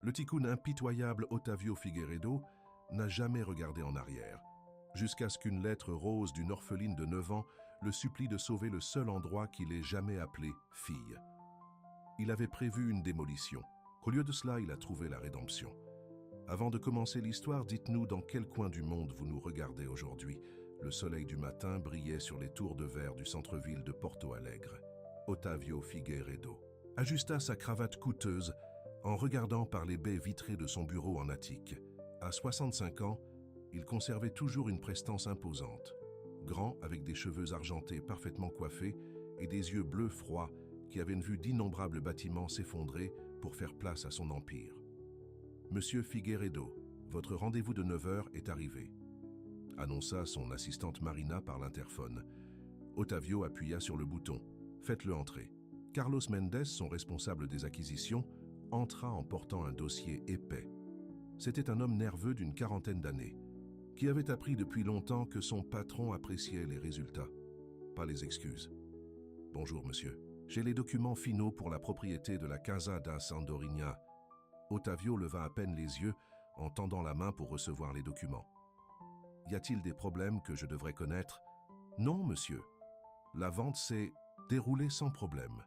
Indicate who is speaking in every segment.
Speaker 1: Le ticoun impitoyable Otavio Figueiredo n'a jamais regardé en arrière, jusqu'à ce qu'une lettre rose d'une orpheline de 9 ans le supplie de sauver le seul endroit qu'il ait jamais appelé fille. Il avait prévu une démolition. Au lieu de cela, il a trouvé la rédemption. Avant de commencer l'histoire, dites-nous dans quel coin du monde vous nous regardez aujourd'hui. Le soleil du matin brillait sur les tours de verre du centre-ville de Porto Alegre. Otavio Figueiredo ajusta sa cravate coûteuse en regardant par les baies vitrées de son bureau en attique. À 65 ans, il conservait toujours une prestance imposante. Grand, avec des cheveux argentés parfaitement coiffés et des yeux bleus froids qui avaient vu d'innombrables bâtiments s'effondrer pour faire place à son empire. « Monsieur Figueiredo, votre rendez-vous de 9 heures est arrivé », annonça son assistante Marina par l'interphone. Otavio appuya sur le bouton. « Faites-le entrer ». Carlos Mendes, son responsable des acquisitions, entra en portant un dossier épais. C'était un homme nerveux d'une quarantaine d'années, qui avait appris depuis longtemps que son patron appréciait les résultats, pas les excuses. « Bonjour, monsieur. J'ai les documents finaux pour la propriété de la Casa da Sandorinha. » Otavio leva à peine les yeux en tendant la main pour recevoir les documents. « Y a-t-il des problèmes que je devrais connaître ?»« Non, monsieur. La vente s'est déroulée sans problème.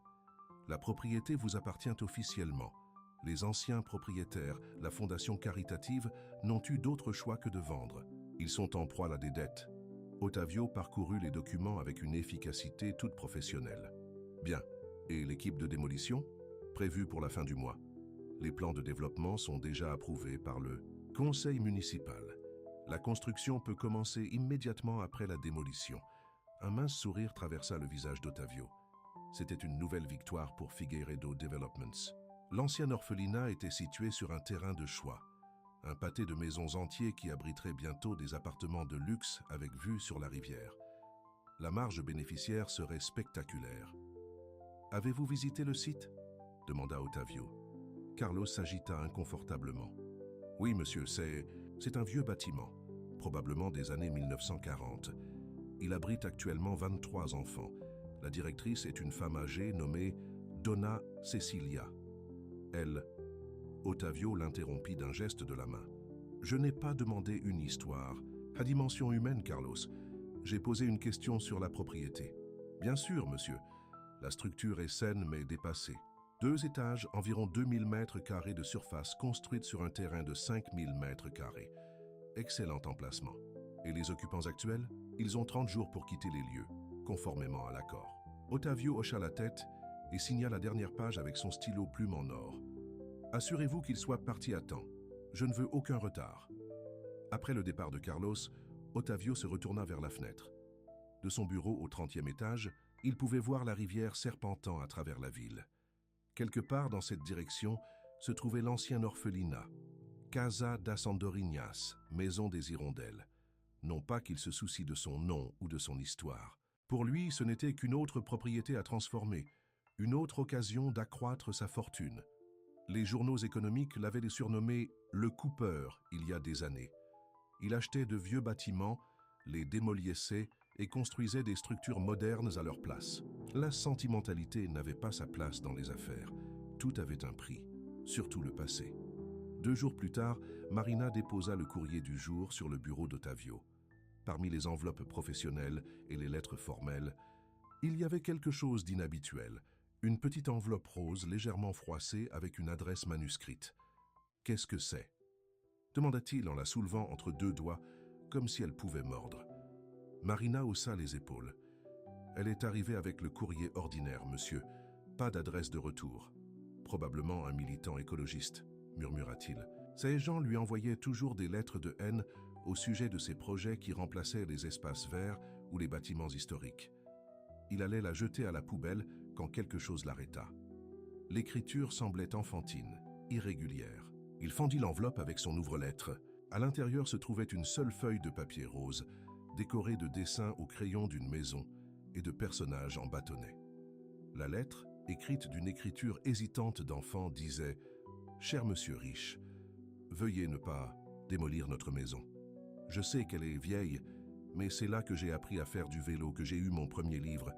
Speaker 1: La propriété vous appartient officiellement. Les anciens propriétaires, la fondation caritative, n'ont eu d'autre choix que de vendre. Ils sont en proie à des dettes. » Otavio parcourut les documents avec une efficacité toute professionnelle. « Bien. Et l'équipe de démolition ? Prévue pour la fin du mois. Les plans de développement sont déjà approuvés par le conseil municipal. La construction peut commencer immédiatement après la démolition. » Un mince sourire traversa le visage d'Otavio. C'était une nouvelle victoire pour Figueiredo Developments. L'ancien orphelinat était situé sur un terrain de choix. Un pâté de maisons entiers qui abriterait bientôt des appartements de luxe avec vue sur la rivière. La marge bénéficiaire serait spectaculaire. « Avez-vous visité le site ?» demanda Otavio. Carlos s'agita inconfortablement. « Oui, monsieur, c'est un vieux bâtiment, probablement des années 1940. Il abrite actuellement 23 enfants. La directrice est une femme âgée nommée Donna Cecilia. Elle... » Otavio l'interrompit d'un geste de la main. « Je n'ai pas demandé une histoire. À dimension humaine, Carlos. J'ai posé une question sur la propriété. »« Bien sûr, monsieur. La structure est saine mais dépassée. 2 étages, environ 2000 mètres carrés de surface construite sur un terrain de 5000 mètres carrés. Excellent emplacement. Et les occupants actuels? Ils ont 30 jours pour quitter les lieux, conformément à l'accord. » Otavio hocha la tête et signa la dernière page avec son stylo plume en or. « Assurez-vous qu'il soit parti à temps. Je ne veux aucun retard. » Après le départ de Carlos, Otavio se retourna vers la fenêtre. De son bureau au 30e étage, il pouvait voir la rivière serpentant à travers la ville. Quelque part dans cette direction se trouvait l'ancien orphelinat, Casa das Andorinhas, maison des hirondelles. Non pas qu'il se soucie de son nom ou de son histoire. Pour lui, ce n'était qu'une autre propriété à transformer, une autre occasion d'accroître sa fortune. Les journaux économiques l'avaient surnommé « le coupeur » il y a des années. Il achetait de vieux bâtiments, les démolissait et construisait des structures modernes à leur place. La sentimentalité n'avait pas sa place dans les affaires. Tout avait un prix, surtout le passé. 2 jours plus tard, Marina déposa le courrier du jour sur le bureau d'Otavio. Parmi les enveloppes professionnelles et les lettres formelles, il y avait quelque chose d'inhabituel. Une petite enveloppe rose légèrement froissée avec une adresse manuscrite. « Qu'est-ce que c'est ?» demanda-t-il en la soulevant entre 2 doigts, comme si elle pouvait mordre. Marina haussa les épaules. « Elle est arrivée avec le courrier ordinaire, monsieur. Pas d'adresse de retour. Probablement un militant écologiste, » murmura-t-il. Ces gens lui envoyaient toujours des lettres de haine au sujet de ses projets qui remplaçaient les espaces verts ou les bâtiments historiques. Il allait la jeter à la poubelle quand quelque chose l'arrêta. L'écriture semblait enfantine, irrégulière. Il fendit l'enveloppe avec son ouvre-lettres. À l'intérieur se trouvait une seule feuille de papier rose, décorée de dessins au crayon d'une maison et de personnages en bâtonnets. La lettre, écrite d'une écriture hésitante d'enfant, disait « Cher monsieur riche, veuillez ne pas démolir notre maison. Je sais qu'elle est vieille, mais c'est là que j'ai appris à faire du vélo, que j'ai eu mon premier livre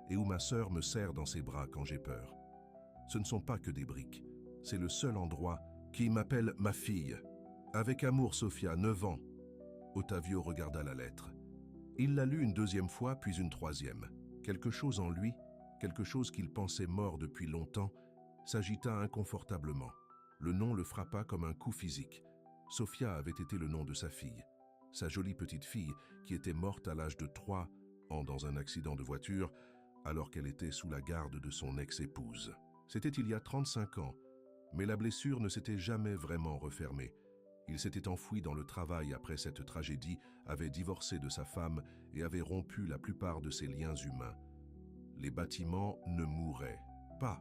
Speaker 1: et où ma sœur me serre dans ses bras quand j'ai peur. Ce ne sont pas que des briques, c'est le seul endroit Qui m'appelle ma fille. Avec amour, Sofia, 9 ans. Ottavio regarda la lettre. Il la lut une deuxième fois, puis une troisième. Quelque chose en lui, quelque chose qu'il pensait mort depuis longtemps, s'agita inconfortablement. Le nom le frappa comme un coup physique. Sofia avait été le nom de sa fille. Sa jolie petite fille, qui était morte à l'âge de 3 ans dans un accident de voiture, alors qu'elle était sous la garde de son ex-épouse. C'était il y a 35 ans, mais la blessure ne s'était jamais vraiment refermée. Il s'était enfoui dans le travail après cette tragédie, avait divorcé de sa femme et avait rompu la plupart de ses liens humains. Les bâtiments ne mouraient pas.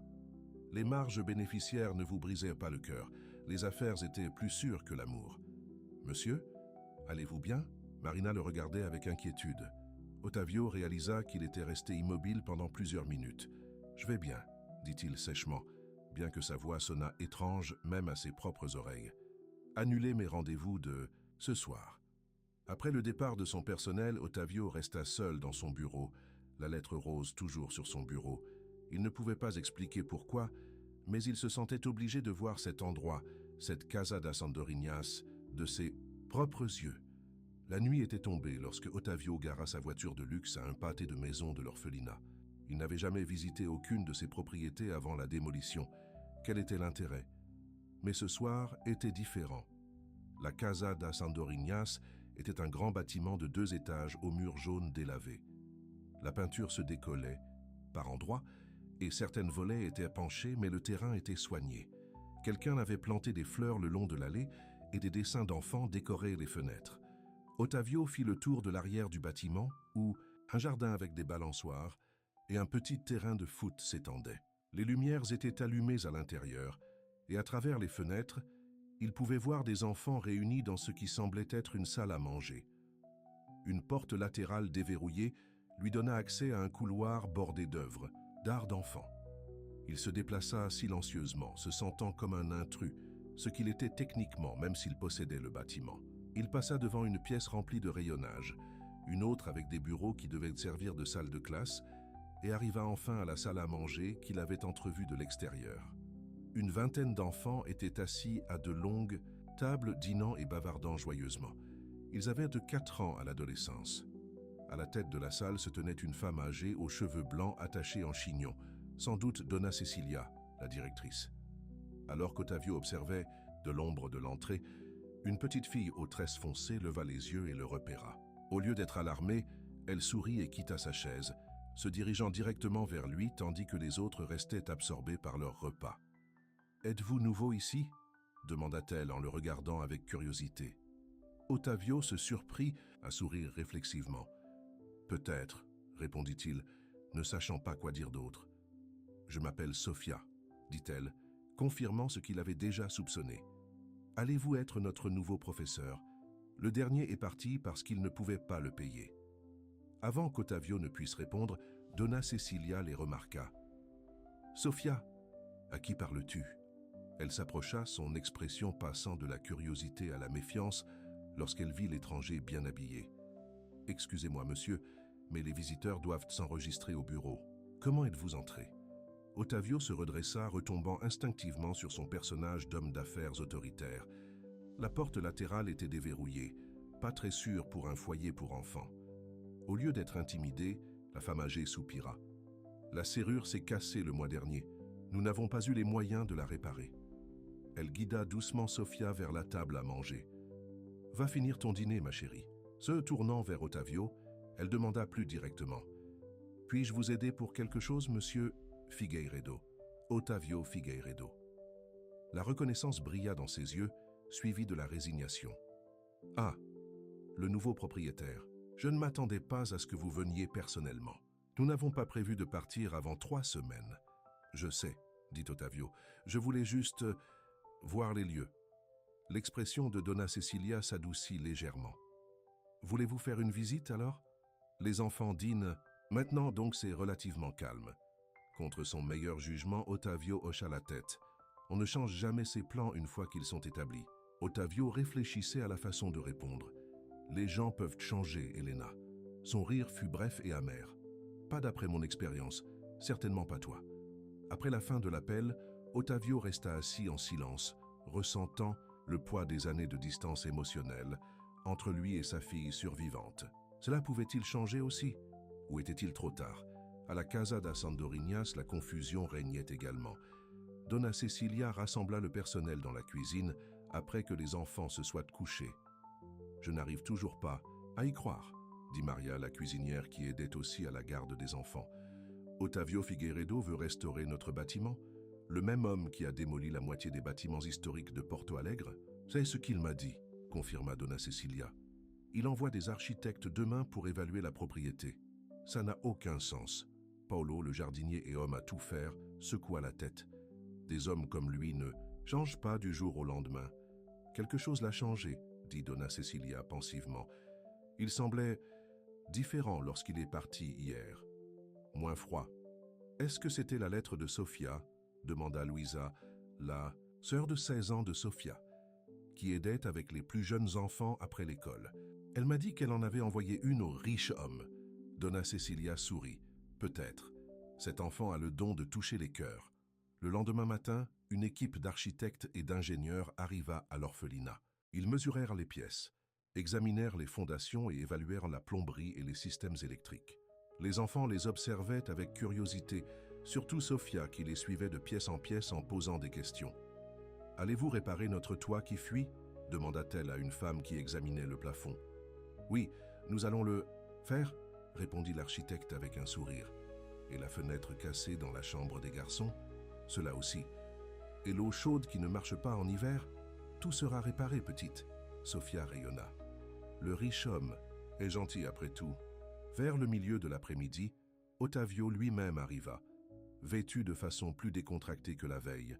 Speaker 1: Les marges bénéficiaires ne vous brisaient pas le cœur. Les affaires étaient plus sûres que l'amour. « Monsieur, allez-vous bien ?» Marina le regardait avec inquiétude. Ottavio réalisa qu'il était resté immobile pendant plusieurs minutes. « Je vais bien », dit-il sèchement, bien que sa voix sonna étrange même à ses propres oreilles. « Annulez mes rendez-vous de ce soir. » Après le départ de son personnel, Ottavio resta seul dans son bureau, la lettre rose toujours sur son bureau. Il ne pouvait pas expliquer pourquoi, mais il se sentait obligé de voir cet endroit, cette Casa da Sandorinas, de ses propres yeux. La nuit était tombée lorsque Ottavio gara sa voiture de luxe à un pâté de maison de l'orphelinat. Il n'avait jamais visité aucune de ses propriétés avant la démolition. Quel était l'intérêt? Mais ce soir était différent. La Casa da Sandorinas était un grand bâtiment de 2 étages aux murs jaunes délavés. La peinture se décollait, par endroits, et certaines volets étaient penchées, mais le terrain était soigné. Quelqu'un avait planté des fleurs le long de l'allée et des dessins d'enfants décoraient les fenêtres. Ottavio fit le tour de l'arrière du bâtiment, où un jardin avec des balançoires et un petit terrain de foot s'étendait. Les lumières étaient allumées à l'intérieur, et à travers les fenêtres, il pouvait voir des enfants réunis dans ce qui semblait être une salle à manger. Une porte latérale déverrouillée lui donna accès à un couloir bordé d'œuvres, d'art d'enfant. Il se déplaça silencieusement, se sentant comme un intrus, ce qu'il était techniquement, même s'il possédait le bâtiment. Il passa devant une pièce remplie de rayonnage, une autre avec des bureaux qui devaient servir de salle de classe, et arriva enfin à la salle à manger qu'il avait entrevue de l'extérieur. Une vingtaine d'enfants étaient assis à de longues tables dînant et bavardant joyeusement. Ils avaient de 4 ans à l'adolescence. À la tête de la salle se tenait une femme âgée aux cheveux blancs attachés en chignon, sans doute Donna Cecilia, la directrice. Alors qu'Ottavio observait, de l'ombre de l'entrée, une petite fille aux tresses foncées leva les yeux et le repéra. Au lieu d'être alarmée, elle sourit et quitta sa chaise, se dirigeant directement vers lui tandis que les autres restaient absorbés par leur repas. « Êtes-vous nouveau ici ?» demanda-t-elle en le regardant avec curiosité. Ottavio se surprit à sourire réflexivement. « Peut-être, » répondit-il, ne sachant pas quoi dire d'autre. « Je m'appelle Sofia, » dit-elle, confirmant ce qu'il avait déjà soupçonné. « Allez-vous être notre nouveau professeur ? Le dernier est parti parce qu'il ne pouvait pas le payer. » Avant qu'Ottavio ne puisse répondre, Donna Cecilia les remarqua. « Sofia, à qui parles-tu » Elle s'approcha, son expression passant de la curiosité à la méfiance lorsqu'elle vit l'étranger bien habillé. « Excusez-moi, monsieur, mais les visiteurs doivent s'enregistrer au bureau. Comment êtes-vous entré ?» Ottavio se redressa, retombant instinctivement sur son personnage d'homme d'affaires autoritaire. La porte latérale était déverrouillée, pas très sûre pour un foyer pour enfants. Au lieu d'être intimidée, la femme âgée soupira. « La serrure s'est cassée le mois dernier. Nous n'avons pas eu les moyens de la réparer. » Elle guida doucement Sofia vers la table à manger. « Va finir ton dîner, ma chérie. » Se tournant vers Ottavio, elle demanda plus directement. « Puis-je vous aider pour quelque chose, monsieur Figueiredo ?» Ottavio Figueiredo. La reconnaissance brilla dans ses yeux, suivie de la résignation. « Ah, le nouveau propriétaire. Je ne m'attendais pas à ce que vous veniez personnellement. Nous n'avons pas prévu de partir avant 3 semaines. »« Je sais, » dit Ottavio. « Je voulais juste voir les lieux. » L'expression de Donna Cecilia s'adoucit légèrement. « Voulez-vous faire une visite alors ? Les enfants dînent. Maintenant donc c'est relativement calme. » Contre son meilleur jugement, Ottavio hocha la tête. On ne change jamais ses plans une fois qu'ils sont établis. Ottavio réfléchissait à la façon de répondre. Les gens peuvent changer, Elena. Son rire fut bref et amer. Pas d'après mon expérience, certainement pas toi. Après la fin de l'appel, Ottavio resta assis en silence, ressentant le poids des années de distance émotionnelle entre lui et sa fille survivante. Cela pouvait-il changer aussi? Ou était-il trop tard? À la Casa das Andorinhas, la confusion régnait également. Donna Cecilia rassembla le personnel dans la cuisine après que les enfants se soient couchés. « Je n'arrive toujours pas à y croire », dit Maria, la cuisinière qui aidait aussi à la garde des enfants. « Otavio Figueiredo veut restaurer notre bâtiment? Le même homme qui a démoli la moitié des bâtiments historiques de Porto Alegre? C'est ce qu'il m'a dit », confirma Donna Cecilia. « Il envoie des architectes demain pour évaluer la propriété. Ça n'a aucun sens. » Paulo, le jardinier et homme à tout faire, secoua la tête. Des hommes comme lui ne changent pas du jour au lendemain. Quelque chose l'a changé, dit Donna Cecilia pensivement. Il semblait différent lorsqu'il est parti hier. Moins froid. Est-ce que c'était la lettre de Sofia? Demanda Luisa, la sœur de 16 ans de Sofia, qui aidait avec les plus jeunes enfants après l'école. Elle m'a dit qu'elle en avait envoyé une au riche homme. Donna Cecilia sourit. Peut-être. Cet enfant a le don de toucher les cœurs. Le lendemain matin, une équipe d'architectes et d'ingénieurs arriva à l'orphelinat. Ils mesurèrent les pièces, examinèrent les fondations et évaluèrent la plomberie et les systèmes électriques. Les enfants les observaient avec curiosité, surtout Sofia qui les suivait de pièce en pièce en posant des questions. « Allez-vous réparer notre toit qui fuit ?» demanda-t-elle à une femme qui examinait le plafond. « Oui, nous allons le faire », répondit l'architecte avec un sourire. « Et la fenêtre cassée dans la chambre des garçons? Cela aussi. Et l'eau chaude qui ne marche pas en hiver? Tout sera réparé, petite. » Sofia rayonna. Le riche homme est gentil après tout. Vers le milieu de l'après-midi, Otavio lui-même arriva, vêtu de façon plus décontractée que la veille,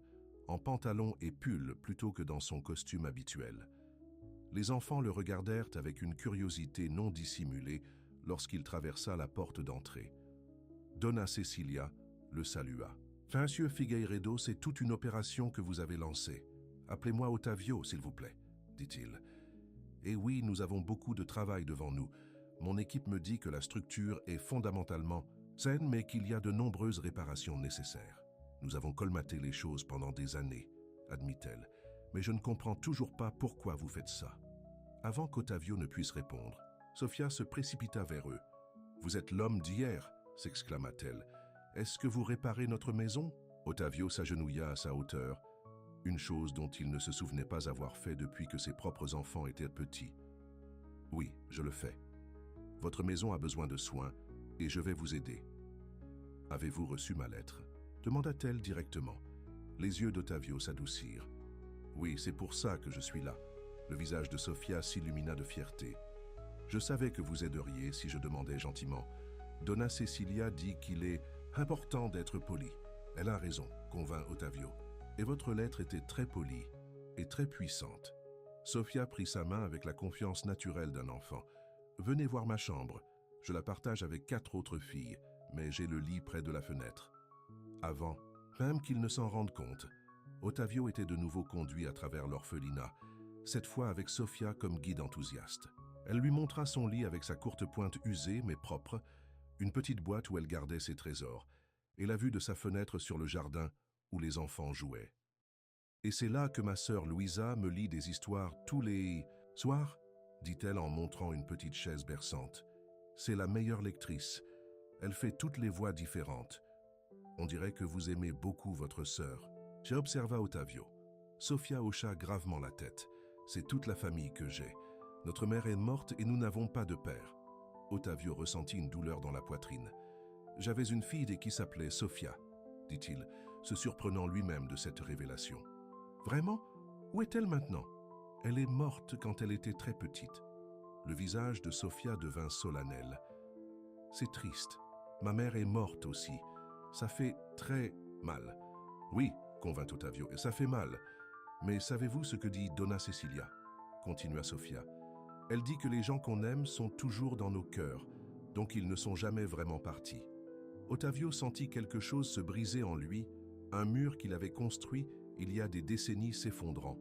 Speaker 1: en pantalon et pull plutôt que dans son costume habituel. Les enfants le regardèrent avec une curiosité non dissimulée lorsqu'il traversa la porte d'entrée. Donna Cecilia le salua. « Monsieur Figueiredo, c'est toute une opération que vous avez lancée. Appelez-moi Otavio, s'il vous plaît, dit-il. Et oui, nous avons beaucoup de travail devant nous. Mon équipe me dit que la structure est fondamentalement saine, mais qu'il y a de nombreuses réparations nécessaires. Nous avons colmaté les choses pendant des années, admit-elle, mais je ne comprends toujours pas pourquoi vous faites ça. » Avant qu'Otavio ne puisse répondre, Sofia se précipita vers eux. « Vous êtes l'homme d'hier » s'exclama-t-elle. « Est-ce que vous réparez notre maison ?» Otavio s'agenouilla à sa hauteur, une chose dont il ne se souvenait pas avoir fait depuis que ses propres enfants étaient petits. « Oui, je le fais. Votre maison a besoin de soins et je vais vous aider. »« Avez-vous reçu ma lettre ?» demanda-t-elle directement. Les yeux d'Otavio s'adoucirent. « Oui, c'est pour ça que je suis là. » Le visage de Sofia s'illumina de fierté. « Je savais que vous aideriez si je demandais gentiment. Donna Cecilia dit qu'il est important d'être poli. Elle a raison, convint Otavio. Et votre lettre était très polie et très puissante. » Sofia prit sa main avec la confiance naturelle d'un enfant. « Venez voir ma chambre. Je la partage avec 4 autres filles, mais j'ai le lit près de la fenêtre. » Avant même qu'il ne s'en rende compte, Otavio était de nouveau conduit à travers l'orphelinat, cette fois avec Sofia comme guide enthousiaste. Elle lui montra son lit avec sa courte pointe usée mais propre, une petite boîte où elle gardait ses trésors, et la vue de sa fenêtre sur le jardin où les enfants jouaient. « Et c'est là que ma sœur Luisa me lit des histoires tous les soirs ?» dit-elle en montrant une petite chaise berçante. « C'est la meilleure lectrice. Elle fait toutes les voix différentes. On dirait que vous aimez beaucoup votre sœur. » J'observa Otavio. Sofia hocha gravement la tête. « C'est toute la famille que j'ai. Notre mère est morte et nous n'avons pas de père. » Otavio ressentit une douleur dans la poitrine. « J'avais une fille qui s'appelait Sofia, » dit-il, se surprenant lui-même de cette révélation. « Vraiment? Où est-elle maintenant? » « Elle est morte quand elle était très petite. » Le visage de Sofia devint solennel. « C'est triste. Ma mère est morte aussi. Ça fait très mal. »« Oui, » convint Otavio, « et ça fait mal. Mais savez-vous ce que dit Donna Cecilia ?» continua Sofia. « Elle dit que les gens qu'on aime sont toujours dans nos cœurs, donc ils ne sont jamais vraiment partis. » Otavio sentit quelque chose se briser en lui, un mur qu'il avait construit il y a des décennies s'effondrant.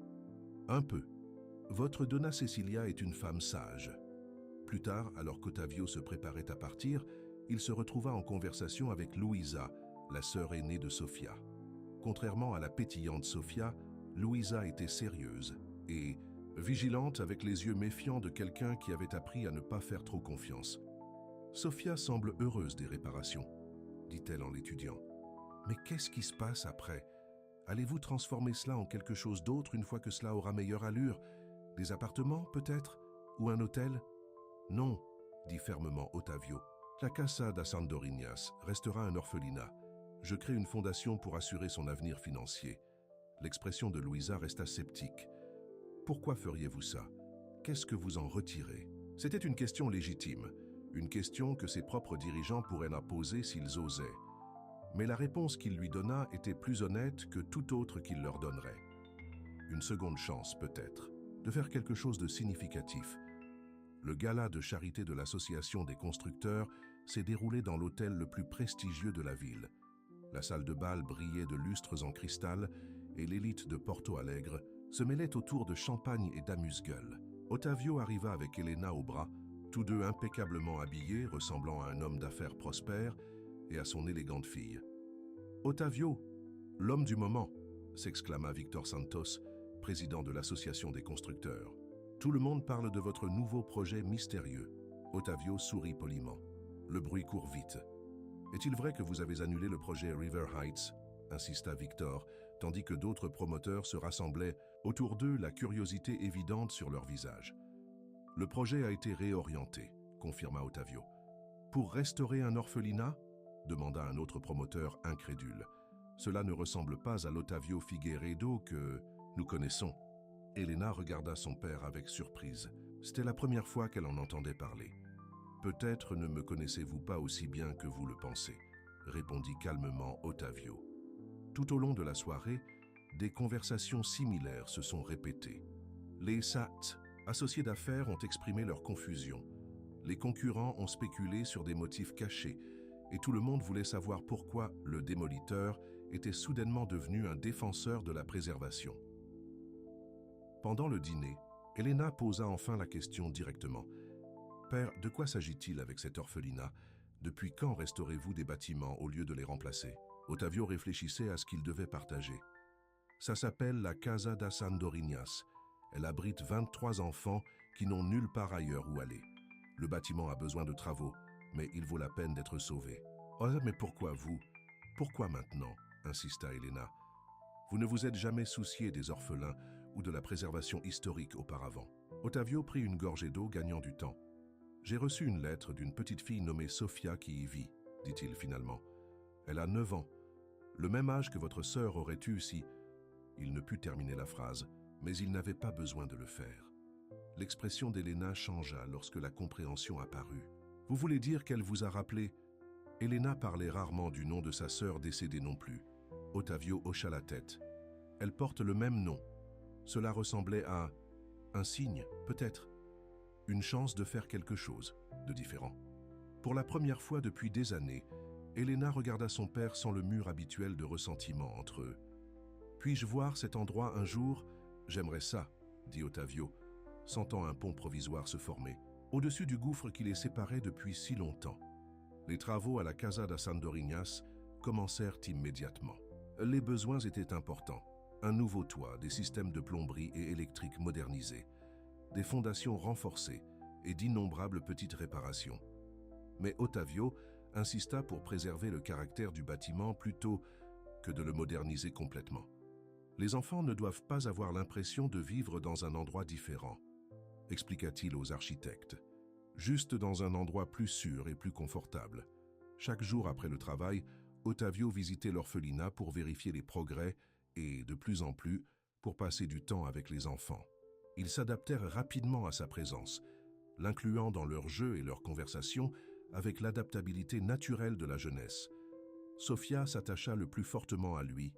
Speaker 1: Un peu. Votre Donna Cecilia est une femme sage. Plus tard, alors qu'Otavio se préparait à partir, il se retrouva en conversation avec Luisa, la sœur aînée de Sofia. Contrairement à la pétillante Sofia, Louisa était sérieuse et vigilante avec les yeux méfiants de quelqu'un qui avait appris à ne pas faire trop confiance. « Sophia semble heureuse des réparations, dit-elle en l'étudiant. Mais qu'est-ce qui se passe après? Allez-vous transformer cela en quelque chose d'autre une fois que cela aura meilleure allure? Des appartements, peut-être? Ou un hôtel? Non, dit fermement Ottavio. La Casa da Sandorinas restera un orphelinat. Je crée une fondation pour assurer son avenir financier. L'expression de Louisa resta sceptique. Pourquoi feriez-vous ça? Qu'est-ce que vous en retirez? C'était une question légitime, une question que ses propres dirigeants pourraient la poser s'ils osaient. Mais la réponse qu'il lui donna était plus honnête que toute autre qu'il leur donnerait. Une seconde chance, peut-être, de faire quelque chose de significatif. Le gala de charité de l'Association des constructeurs s'est déroulé dans l'hôtel le plus prestigieux de la ville. La salle de bal brillait de lustres en cristal et l'élite de Porto Alegre se mêlait autour de champagne et d'amuse-gueule. Ottavio arriva avec Elena au bras, tous deux impeccablement habillés, ressemblant à un homme d'affaires prospère et à son élégante fille. « Ottavio, l'homme du moment !» s'exclama Victor Santos, président de l'Association des constructeurs. « Tout le monde parle de votre nouveau projet mystérieux. » Ottavio sourit poliment. Le bruit court vite. « Est-il vrai que vous avez annulé le projet River Heights ?» insista Victor, tandis que d'autres promoteurs se rassemblaient autour d'eux, la curiosité évidente sur leur visage. « Le projet a été réorienté, » confirma Ottavio. « Pour restaurer un orphelinat ?» demanda un autre promoteur incrédule. « Cela ne ressemble pas à l'Ottavio Figueiredo que nous connaissons. » Elena regarda son père avec surprise. C'était la première fois qu'elle en entendait parler. « Peut-être ne me connaissez-vous pas aussi bien que vous le pensez, » répondit calmement Ottavio. Tout au long de la soirée, des conversations similaires se sont répétées. Les SAT, associés d'affaires, ont exprimé leur confusion. Les concurrents ont spéculé sur des motifs cachés et tout le monde voulait savoir pourquoi le démoliteur était soudainement devenu un défenseur de la préservation. Pendant le dîner, Elena posa enfin la question directement. « Père, de quoi s'agit-il avec cet orphelinat? Depuis quand restaurez-vous des bâtiments au lieu de les remplacer ?» Ottavio réfléchissait à ce qu'il devait partager. « Ça s'appelle la Casa da Sandorinas. Elle abrite 23 enfants qui n'ont nulle part ailleurs où aller. Le bâtiment a besoin de travaux, mais il vaut la peine d'être sauvé. »« Oh, mais pourquoi vous? Pourquoi maintenant ?» insista Elena. « Vous ne vous êtes jamais soucié des orphelins ou de la préservation historique auparavant. » Ottavio prit une gorgée d'eau, gagnant du temps. « J'ai reçu une lettre d'une petite fille nommée Sophia qui y vit, dit-il finalement. Elle a 9 ans, le même âge que votre sœur aurait eu si... » Il ne put terminer la phrase, mais il n'avait pas besoin de le faire. L'expression d'Elena changea lorsque la compréhension apparut. « Vous voulez dire qu'elle vous a rappelé ?» Elena parlait rarement du nom de sa sœur décédée non plus. Ottavio hocha la tête. « Elle porte le même nom. Cela ressemblait à un signe, peut-être. Une chance de faire quelque chose de différent. » Pour la première fois depuis des années, Elena regarda son père sans le mur habituel de ressentiment entre eux. « Puis-je voir cet endroit un jour? J'aimerais ça, » dit Ottavio, sentant un pont provisoire se former, au-dessus du gouffre qui les séparait depuis si longtemps. Les travaux à la Casa da Sandorinas commencèrent immédiatement. Les besoins étaient importants. Un nouveau toit, des systèmes de plomberie et électrique modernisés, des fondations renforcées et d'innombrables petites réparations. Mais Ottavio insista pour préserver le caractère du bâtiment plutôt que de le moderniser complètement. Les enfants ne doivent pas avoir l'impression de vivre dans un endroit différent, expliqua-t-il aux architectes. Juste dans un endroit plus sûr et plus confortable. Chaque jour après le travail, Ottavio visitait l'orphelinat pour vérifier les progrès et, de plus en plus, pour passer du temps avec les enfants. Ils s'adaptèrent rapidement à sa présence, l'incluant dans leurs jeux et leurs conversations avec l'adaptabilité naturelle de la jeunesse. Sophia s'attacha le plus fortement à lui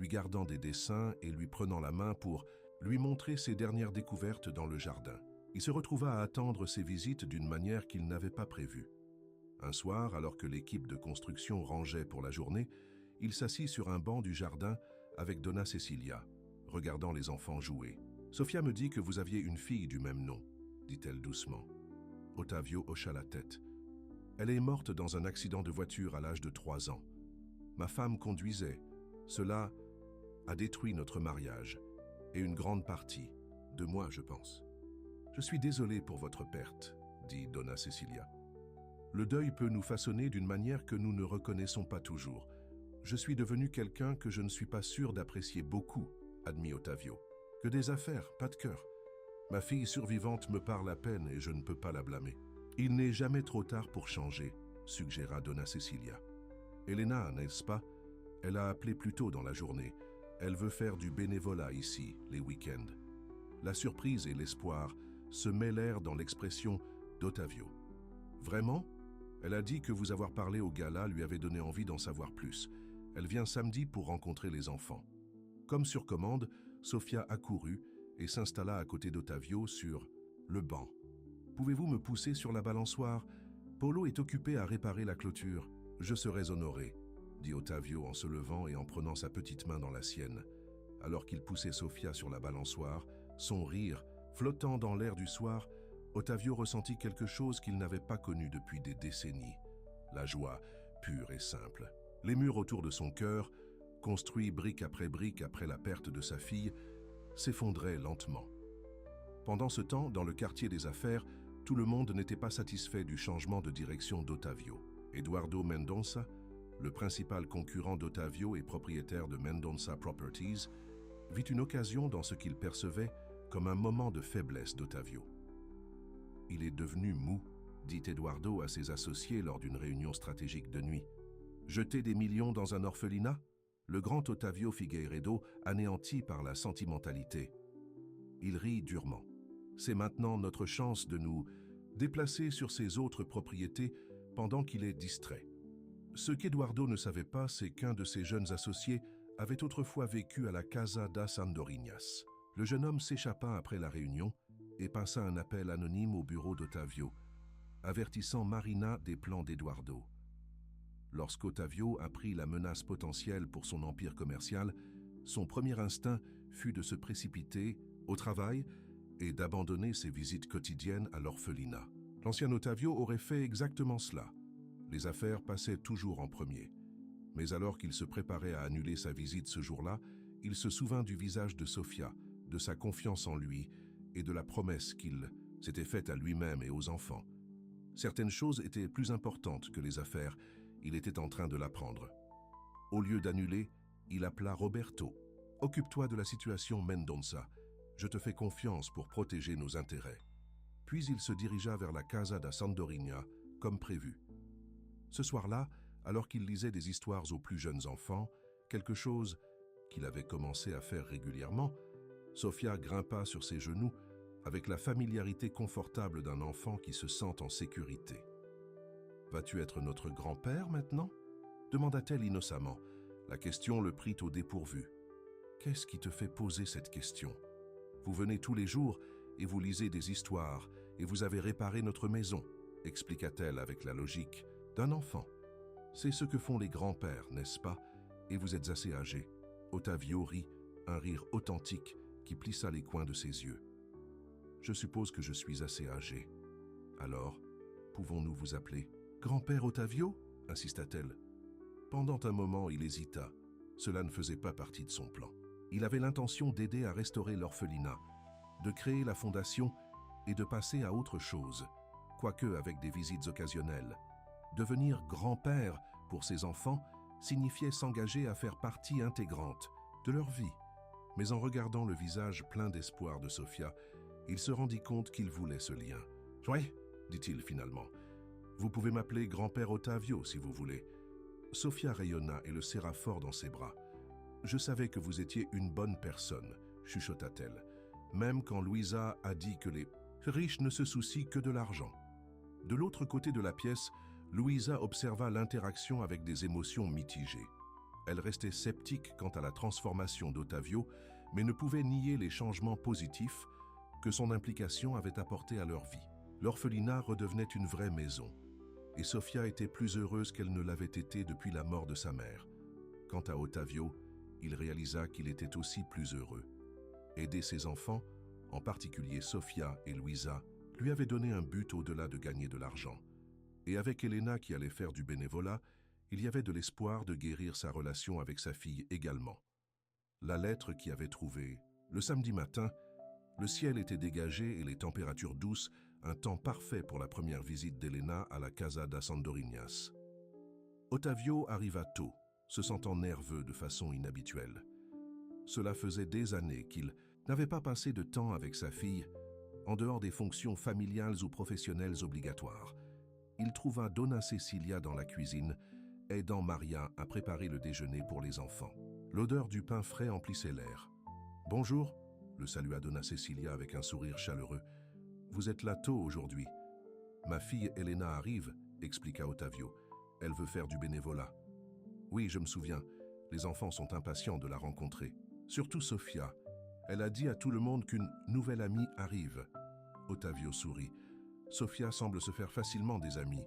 Speaker 1: gardant des dessins et lui prenant la main pour lui montrer ses dernières découvertes dans le jardin. Il se retrouva à attendre ses visites d'une manière qu'il n'avait pas prévue. Un soir, alors que l'équipe de construction rangeait pour la journée, il s'assit sur un banc du jardin avec Donna Cecilia, regardant les enfants jouer. « Sophia me dit que vous aviez une fille du même nom, » dit-elle doucement. Ottavio hocha la tête. « Elle est morte dans un accident de voiture à l'âge de 3 ans. Ma femme conduisait. Cela a détruit notre mariage et une grande partie de moi, je pense. Je suis désolé pour votre perte, dit Donna Cecilia. Le deuil peut nous façonner d'une manière que nous ne reconnaissons pas toujours. Je suis devenu quelqu'un que je ne suis pas sûr d'apprécier beaucoup, admit Ottavio. Que des affaires, pas de cœur. Ma fille survivante me parle à peine et je ne peux pas la blâmer. Il n'est jamais trop tard pour changer, suggéra Donna Cecilia. Elena, n'est-ce pas? Elle a appelé plus tôt dans la journée. Elle veut faire du bénévolat ici, les week-ends. La surprise et l'espoir se mêlèrent dans l'expression d'Ottavio. Vraiment? Elle a dit que vous avoir parlé au gala lui avait donné envie d'en savoir plus. Elle vient samedi pour rencontrer les enfants. Comme sur commande, Sofia accourut et s'installa à côté d'Ottavio sur le banc. Pouvez-vous me pousser sur la balançoire? Polo est occupé à réparer la clôture. Je serais honoré, dit Ottavio en se levant et en prenant sa petite main dans la sienne. Alors qu'il poussait Sofia sur la balançoire, son rire, flottant dans l'air du soir, Ottavio ressentit quelque chose qu'il n'avait pas connu depuis des décennies. La joie, pure et simple. Les murs autour de son cœur, construits brique après la perte de sa fille, s'effondraient lentement. Pendant ce temps, dans le quartier des affaires, tout le monde n'était pas satisfait du changement de direction d'Ottavio. Eduardo Mendonça, le principal concurrent d'Ottavio et propriétaire de Mendonça Properties, vit une occasion dans ce qu'il percevait comme un moment de faiblesse d'Ottavio. « Il est devenu mou », dit Eduardo à ses associés lors d'une réunion stratégique de nuit. « Jeter des millions dans un orphelinat ?» Le grand Ottavio Figueiredo, anéanti par la sentimentalité. Il rit durement. « C'est maintenant notre chance de nous déplacer sur ses autres propriétés pendant qu'il est distrait. » Ce qu'Eduardo ne savait pas, c'est qu'un de ses jeunes associés avait autrefois vécu à la Casa das Andorinhas. Le jeune homme s'échappa après la réunion et passa un appel anonyme au bureau d'Ottavio, avertissant Marina des plans d'Eduardo. Lorsqu'Ottavio apprit la menace potentielle pour son empire commercial, son premier instinct fut de se précipiter au travail et d'abandonner ses visites quotidiennes à l'orphelinat. L'ancien Ottavio aurait fait exactement cela. Les affaires passaient toujours en premier. Mais alors qu'il se préparait à annuler sa visite ce jour-là, il se souvint du visage de Sofia, de sa confiance en lui et de la promesse qu'il s'était faite à lui-même et aux enfants. Certaines choses étaient plus importantes que les affaires. Il était en train de l'apprendre. Au lieu d'annuler, il appela Roberto. « Occupe-toi de la situation Mendonça. Je te fais confiance pour protéger nos intérêts. » Puis il se dirigea vers la Casa da Sandorinha, comme prévu. Ce soir-là, alors qu'il lisait des histoires aux plus jeunes enfants, quelque chose qu'il avait commencé à faire régulièrement, Sofia grimpa sur ses genoux avec la familiarité confortable d'un enfant qui se sent en sécurité. « Vas-tu être notre grand-père maintenant ?» demanda-t-elle innocemment. La question le prit au dépourvu. « Qu'est-ce qui te fait poser cette question? Vous venez tous les jours et vous lisez des histoires et vous avez réparé notre maison, » expliqua-t-elle avec la logique d'un enfant. « C'est ce que font les grands-pères, n'est-ce pas? Et vous êtes assez âgé. » Ottavio rit, un rire authentique qui plissa les coins de ses yeux. « Je suppose que je suis assez âgé. Alors, pouvons-nous vous appeler Grand-père Ottavio ?» insista-t-elle. Pendant un moment, il hésita. Cela ne faisait pas partie de son plan. Il avait l'intention d'aider à restaurer l'orphelinat, de créer la fondation et de passer à autre chose, quoique avec des visites occasionnelles. Devenir grand-père pour ses enfants signifiait s'engager à faire partie intégrante de leur vie. Mais en regardant le visage plein d'espoir de Sofia, il se rendit compte qu'il voulait ce lien. « Oui, dit-il finalement. Vous pouvez m'appeler grand-père Ottavio si vous voulez. » Sofia rayonna et le serra fort dans ses bras. « Je savais que vous étiez une bonne personne, » chuchota-t-elle, même quand Luisa a dit que les riches ne se soucient que de l'argent. De l'autre côté de la pièce, Luisa observa l'interaction avec des émotions mitigées. Elle restait sceptique quant à la transformation d'Ottavio, mais ne pouvait nier les changements positifs que son implication avait apportés à leur vie. L'orphelinat redevenait une vraie maison, et Sofia était plus heureuse qu'elle ne l'avait été depuis la mort de sa mère. Quant à Ottavio, il réalisa qu'il était aussi plus heureux. Aider ses enfants, en particulier Sofia et Luisa, lui avait donné un but au-delà de gagner de l'argent. Et avec Elena qui allait faire du bénévolat, il y avait de l'espoir de guérir sa relation avec sa fille également. La lettre qui avait trouvé Le samedi matin, le ciel était dégagé et les températures douces, un temps parfait pour la première visite d'Elena à la Casa da Sandorinas. Ottavio arriva tôt, se sentant nerveux de façon inhabituelle. Cela faisait des années qu'il n'avait pas passé de temps avec sa fille, en dehors des fonctions familiales ou professionnelles obligatoires. Il trouva Donna Cecilia dans la cuisine, aidant Maria à préparer le déjeuner pour les enfants. L'odeur du pain frais emplissait l'air. « Bonjour », le salua Donna Cecilia avec un sourire chaleureux. « Vous êtes là tôt aujourd'hui. »« Ma fille Elena arrive », expliqua Ottavio. « Elle veut faire du bénévolat. »« Oui, je me souviens. Les enfants sont impatients de la rencontrer. Surtout Sofia. Elle a dit à tout le monde qu'une nouvelle amie arrive. » Ottavio sourit. « Sofia semble se faire facilement des amis. »«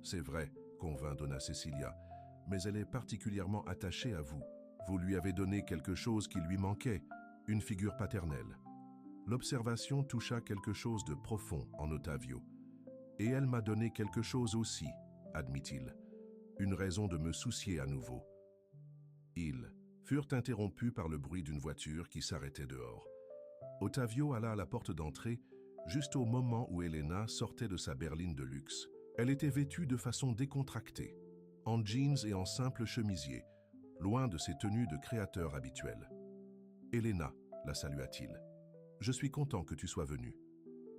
Speaker 1: C'est vrai, » convint Donna Cecilia, « mais elle est particulièrement attachée à vous. Vous lui avez donné quelque chose qui lui manquait, une figure paternelle. » L'observation toucha quelque chose de profond en Ottavio. « Et elle m'a donné quelque chose aussi, » admit-il. « Une raison de me soucier à nouveau. » Ils furent interrompus par le bruit d'une voiture qui s'arrêtait dehors. Ottavio alla à la porte d'entrée juste au moment où Elena sortait de sa berline de luxe. Elle était vêtue de façon décontractée, en jeans et en simple chemisier, loin de ses tenues de créateur habituelles. « Elena », la salua-t-il, « je suis content que tu sois venue. »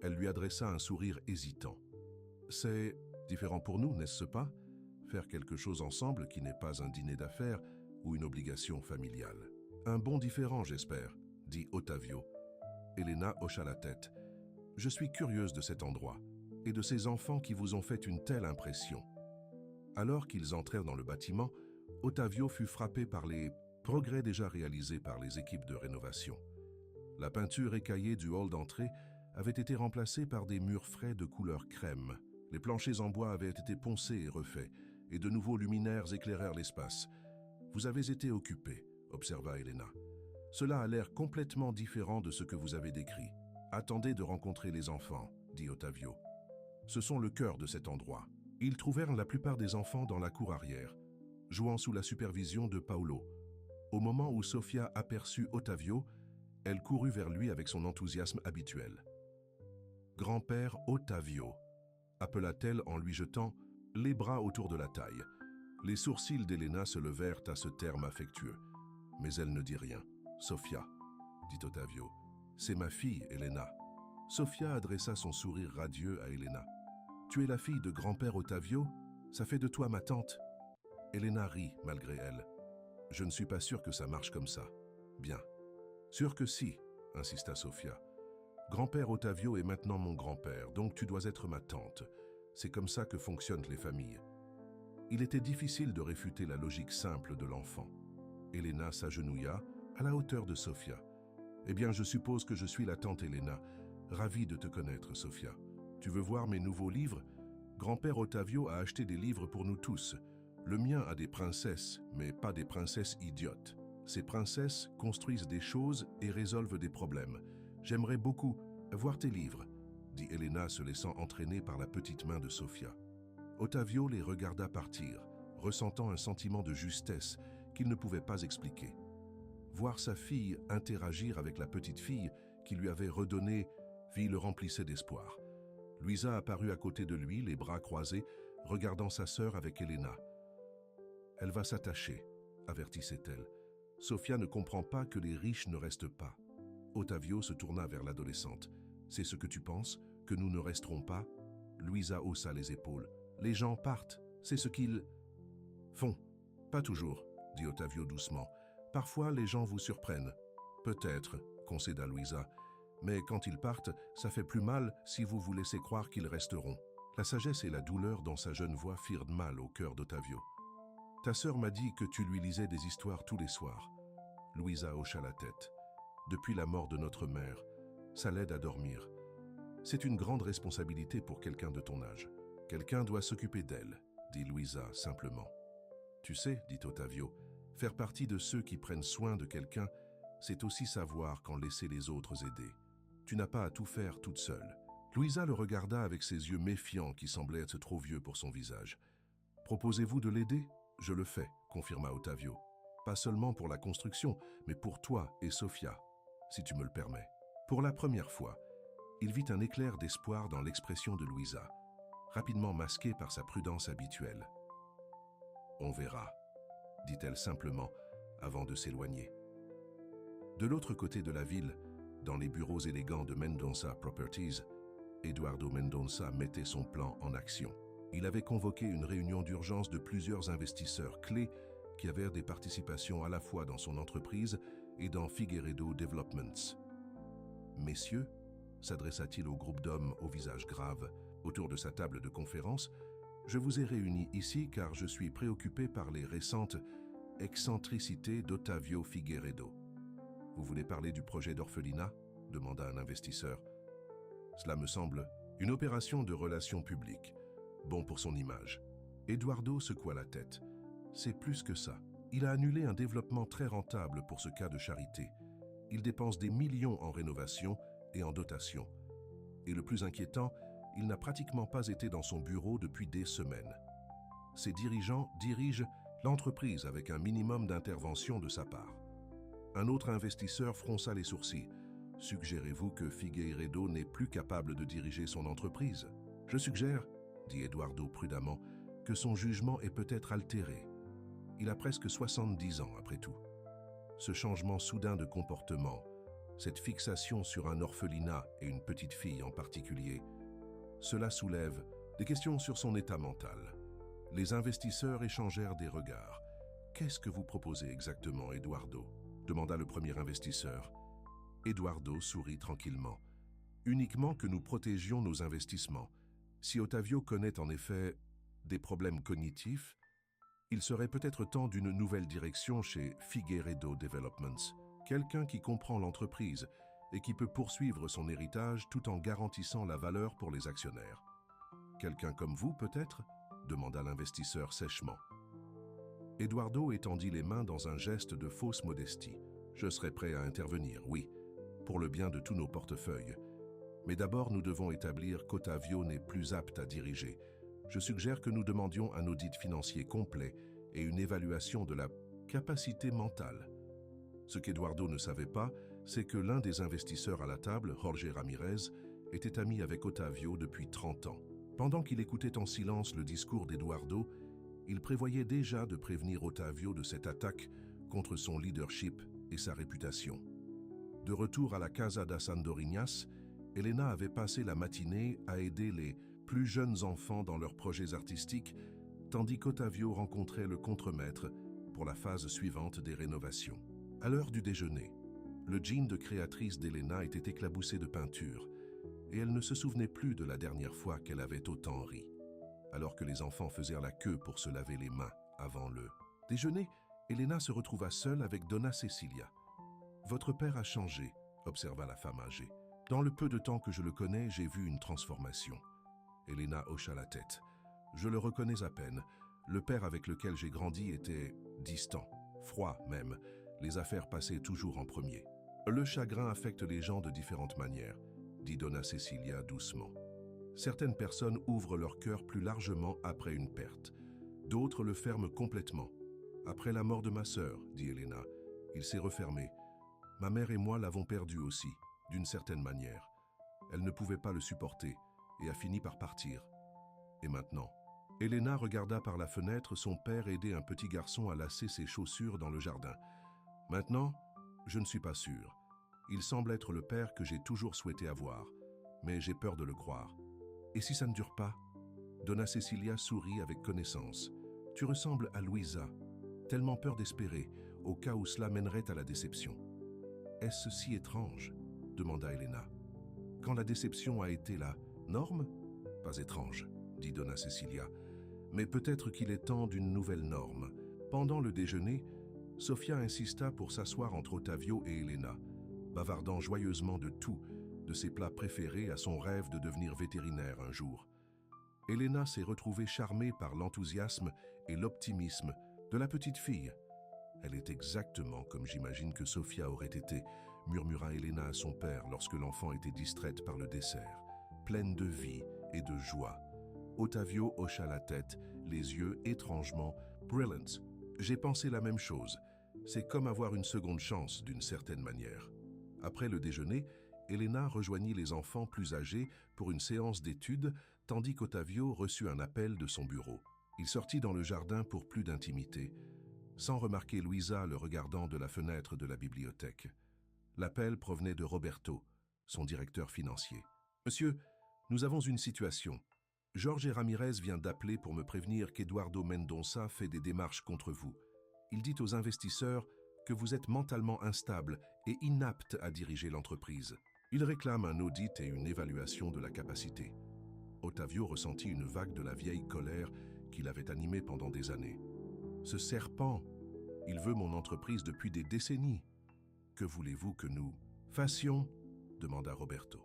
Speaker 1: Elle lui adressa un sourire hésitant. « C'est différent pour nous, n'est-ce pas? Faire quelque chose ensemble qui n'est pas un dîner d'affaires ou une obligation familiale. »« Un bon différent, j'espère, » dit Ottavio. Elena hocha la tête. « Je suis curieuse de cet endroit et de ces enfants qui vous ont fait une telle impression. » Alors qu'ils entrèrent dans le bâtiment, Ottavio fut frappé par les progrès déjà réalisés par les équipes de rénovation. La peinture écaillée du hall d'entrée avait été remplacée par des murs frais de couleur crème. Les planchers en bois avaient été poncés et refaits, et de nouveaux luminaires éclairèrent l'espace. « Vous avez été occupé, » observa Elena. « Cela a l'air complètement différent de ce que vous avez décrit. Attendez de rencontrer les enfants, » dit Ottavio. Ce sont le cœur de cet endroit. Ils trouvèrent la plupart des enfants dans la cour arrière, jouant sous la supervision de Paolo. Au moment où Sofia aperçut Ottavio, elle courut vers lui avec son enthousiasme habituel. « Grand-père Ottavio », appela-t-elle en lui jetant les bras autour de la taille. Les sourcils d'Elena se levèrent à ce terme affectueux. Mais elle ne dit rien. « Sofia », dit Ottavio. « C'est ma fille, Elena. » Sofia adressa son sourire radieux à Elena. « Tu es la fille de grand-père Ottavio? Ça fait de toi ma tante. » Elena rit malgré elle. « Je ne suis pas sûre que ça marche comme ça. »« Bien. »« Sûr que si, » insista Sofia. « Grand-père Ottavio est maintenant mon grand-père, donc tu dois être ma tante. C'est comme ça que fonctionnent les familles. » Il était difficile de réfuter la logique simple de l'enfant. Elena s'agenouilla à la hauteur de Sofia. « Eh bien, je suppose que je suis la tante Elena. Ravie de te connaître, Sofia. Tu veux voir mes nouveaux livres? Grand-père Ottavio a acheté des livres pour nous tous. Le mien a des princesses, mais pas des princesses idiotes. Ces princesses construisent des choses et résolvent des problèmes. J'aimerais beaucoup voir tes livres, » dit Elena se laissant entraîner par la petite main de Sofia. Ottavio les regarda partir, ressentant un sentiment de justesse qu'il ne pouvait pas expliquer. Voir sa fille interagir avec la petite fille qui lui avait redonné vie le remplissait d'espoir. Luisa apparut à côté de lui, les bras croisés, regardant sa sœur avec Elena. « Elle va s'attacher, » avertissait-elle. « Sofia ne comprend pas que les riches ne restent pas. » Ottavio se tourna vers l'adolescente. « C'est ce que tu penses, que nous ne resterons pas ?» Luisa haussa les épaules. « Les gens partent, c'est ce qu'ils font. »« Pas toujours, » dit Ottavio doucement. « Parfois, les gens vous surprennent. »« Peut-être, » concéda Luisa. « Mais quand ils partent, ça fait plus mal si vous vous laissez croire qu'ils resteront. » La sagesse et la douleur dans sa jeune voix firent mal au cœur d'Ottavio. « Ta sœur m'a dit que tu lui lisais des histoires tous les soirs. » Luisa hocha la tête. « Depuis la mort de notre mère, ça l'aide à dormir. C'est une grande responsabilité pour quelqu'un de ton âge. Quelqu'un doit s'occuper d'elle, » dit Luisa simplement. « Tu sais, » dit Ottavio, « faire partie de ceux qui prennent soin de quelqu'un, c'est aussi savoir quand laisser les autres aider. Tu n'as pas à tout faire toute seule. » Luisa le regarda avec ses yeux méfiants qui semblaient être trop vieux pour son visage. « Proposez-vous de l'aider? Je le fais, » confirma Ottavio. « Pas seulement pour la construction, mais pour toi et Sofia. » si tu me le permets. Pour la première fois, il vit un éclair d'espoir dans l'expression de Louisa, rapidement masquée par sa prudence habituelle. « On verra », dit-elle simplement avant de s'éloigner. De l'autre côté de la ville, dans les bureaux élégants de Mendonça Properties, Eduardo Mendonça mettait son plan en action. Il avait convoqué une réunion d'urgence de plusieurs investisseurs clés qui avaient des participations à la fois dans son entreprise et dans Figueiredo Developments. « Messieurs », s'adressa-t-il au groupe d'hommes au visage grave autour de sa table de conférence, « je vous ai réunis ici car je suis préoccupé par les récentes excentricités d'Otavio Figueiredo. » « Vous voulez parler du projet d'orphelinat ?» demanda un investisseur. « Cela me semble une opération de relations publiques, bon pour son image. » Eduardo secoua la tête. « C'est plus que ça. Il a annulé un développement très rentable pour ce cas de charité. Il dépense des millions en rénovation et en dotation. Et le plus inquiétant, il n'a pratiquement pas été dans son bureau depuis des semaines. Ses dirigeants dirigent l'entreprise avec un minimum d'intervention de sa part. » Un autre investisseur fronça les sourcils. « Suggérez-vous que Figueiredo n'est plus capable de diriger son entreprise ? » « Je suggère, dit Eduardo prudemment, que son jugement est peut-être altéré. Il a presque 70 ans après tout. Ce changement soudain de comportement, cette fixation sur un orphelinat et une petite fille en particulier, cela soulève des questions sur son état mental. » Les investisseurs échangèrent des regards. « Qu'est-ce que vous proposez exactement, Eduardo ?» demanda le premier investisseur. Eduardo sourit tranquillement. « Uniquement que nous protégions nos investissements. Si Otavio connaît en effet des problèmes cognitifs, il serait peut-être temps d'une nouvelle direction chez Figueiredo Developments, quelqu'un qui comprend l'entreprise et qui peut poursuivre son héritage tout en garantissant la valeur pour les actionnaires. Quelqu'un comme vous, peut-être ? demanda l'investisseur sèchement. Eduardo étendit les mains dans un geste de fausse modestie. « Je serai prêt à intervenir, oui, pour le bien de tous nos portefeuilles. Mais d'abord, nous devons établir qu'Otavio n'est plus apte à diriger. Je suggère que nous demandions un audit financier complet et une évaluation de la capacité mentale. » Ce qu'Eduardo ne savait pas, c'est que l'un des investisseurs à la table, Jorge Ramirez, était ami avec Otavio depuis 30 ans. Pendant qu'il écoutait en silence le discours d'Eduardo, il prévoyait déjà de prévenir Otavio de cette attaque contre son leadership et sa réputation. De retour à la Casa das Andorinhas, Helena avait passé la matinée à aider les plus jeunes enfants dans leurs projets artistiques, tandis qu'Otavio rencontrait le contremaître pour la phase suivante des rénovations. À l'heure du déjeuner, le jean de créatrice d'Helena était éclaboussé de peinture, et elle ne se souvenait plus de la dernière fois qu'elle avait autant ri. Alors que les enfants faisaient la queue pour se laver les mains avant le déjeuner, Helena se retrouva seule avec Donna Cecilia. « Votre père a changé », observa la femme âgée. « Dans le peu de temps que je le connais, j'ai vu une transformation. » Helena hocha la tête. « Je le reconnais à peine. Le père avec lequel j'ai grandi était distant, froid même. Les affaires passaient toujours en premier. »« Le chagrin affecte les gens de différentes manières, » dit Donna Cecilia doucement. « Certaines personnes ouvrent leur cœur plus largement après une perte. D'autres le ferment complètement. Après la mort de ma sœur, dit Helena, il s'est refermé. Ma mère et moi l'avons perdu aussi, d'une certaine manière. Elle ne pouvait pas le supporter et a fini par partir. Et maintenant ?» Helena regarda par la fenêtre son père aider un petit garçon à lasser ses chaussures dans le jardin. « Maintenant, je ne suis pas sûr. Il semble être le père que j'ai toujours souhaité avoir, mais j'ai peur de le croire. Et si ça ne dure pas ?» Donna Cecilia sourit avec connaissance. « Tu ressembles à Louisa, tellement peur d'espérer, au cas où cela mènerait à la déception. »« Est-ce si étrange ?» demanda Helena. « Quand la déception a été la norme ? Pas étrange, dit Donna Cecilia. Mais peut-être qu'il est temps d'une nouvelle norme. » Pendant le déjeuner, Sofia insista pour s'asseoir entre Otavio et Helena, bavardant joyeusement de tout, de ses plats préférés à son rêve de devenir vétérinaire un jour. Helena s'est retrouvée charmée par l'enthousiasme et l'optimisme de la petite fille. « Elle est exactement comme j'imagine que Sofia aurait été », murmura Helena à son père lorsque l'enfant était distraite par le dessert, pleine de vie et de joie. Otavio hocha la tête, les yeux étrangement « brilliant ». « J'ai pensé la même chose. C'est comme avoir une seconde chance d'une certaine manière. » Après le déjeuner, Elena rejoignit les enfants plus âgés pour une séance d'études, tandis qu'Ottavio reçut un appel de son bureau. Il sortit dans le jardin pour plus d'intimité, sans remarquer Luisa le regardant de la fenêtre de la bibliothèque. L'appel provenait de Roberto, son directeur financier. « Monsieur, nous avons une situation. Jorge Ramirez vient d'appeler pour me prévenir qu'Eduardo Mendonça fait des démarches contre vous. Il dit aux investisseurs que vous êtes mentalement instable et inapte à diriger l'entreprise. Il réclame un audit et une évaluation de la capacité. » Ottavio ressentit une vague de la vieille colère qui l'avait animé pendant des années. « Ce serpent, il veut mon entreprise depuis des décennies. Que voulez-vous que nous fassions ?» demanda Roberto.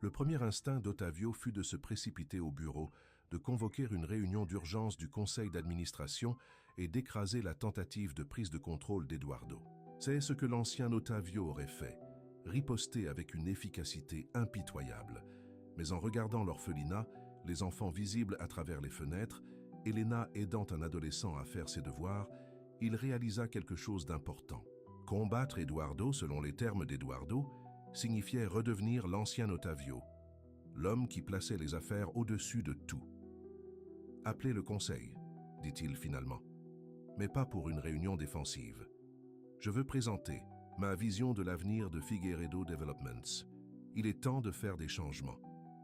Speaker 1: Le premier instinct d'Ottavio fut de se précipiter au bureau, de convoquer une réunion d'urgence du conseil d'administration et d'écraser la tentative de prise de contrôle d'Eduardo. C'est ce que l'ancien Ottavio aurait fait, riposter avec une efficacité impitoyable. Mais en regardant l'orphelinat, les enfants visibles à travers les fenêtres, Elena aidant un adolescent à faire ses devoirs, il réalisa quelque chose d'important. Combattre Eduardo, selon les termes d'Eduardo, signifiait redevenir l'ancien Ottavio, l'homme qui plaçait les affaires au-dessus de tout. « Appelez le conseil », dit-il finalement, mais pas pour une réunion défensive. Je veux présenter ma vision de l'avenir de Figueiredo Developments. Il est temps de faire des changements.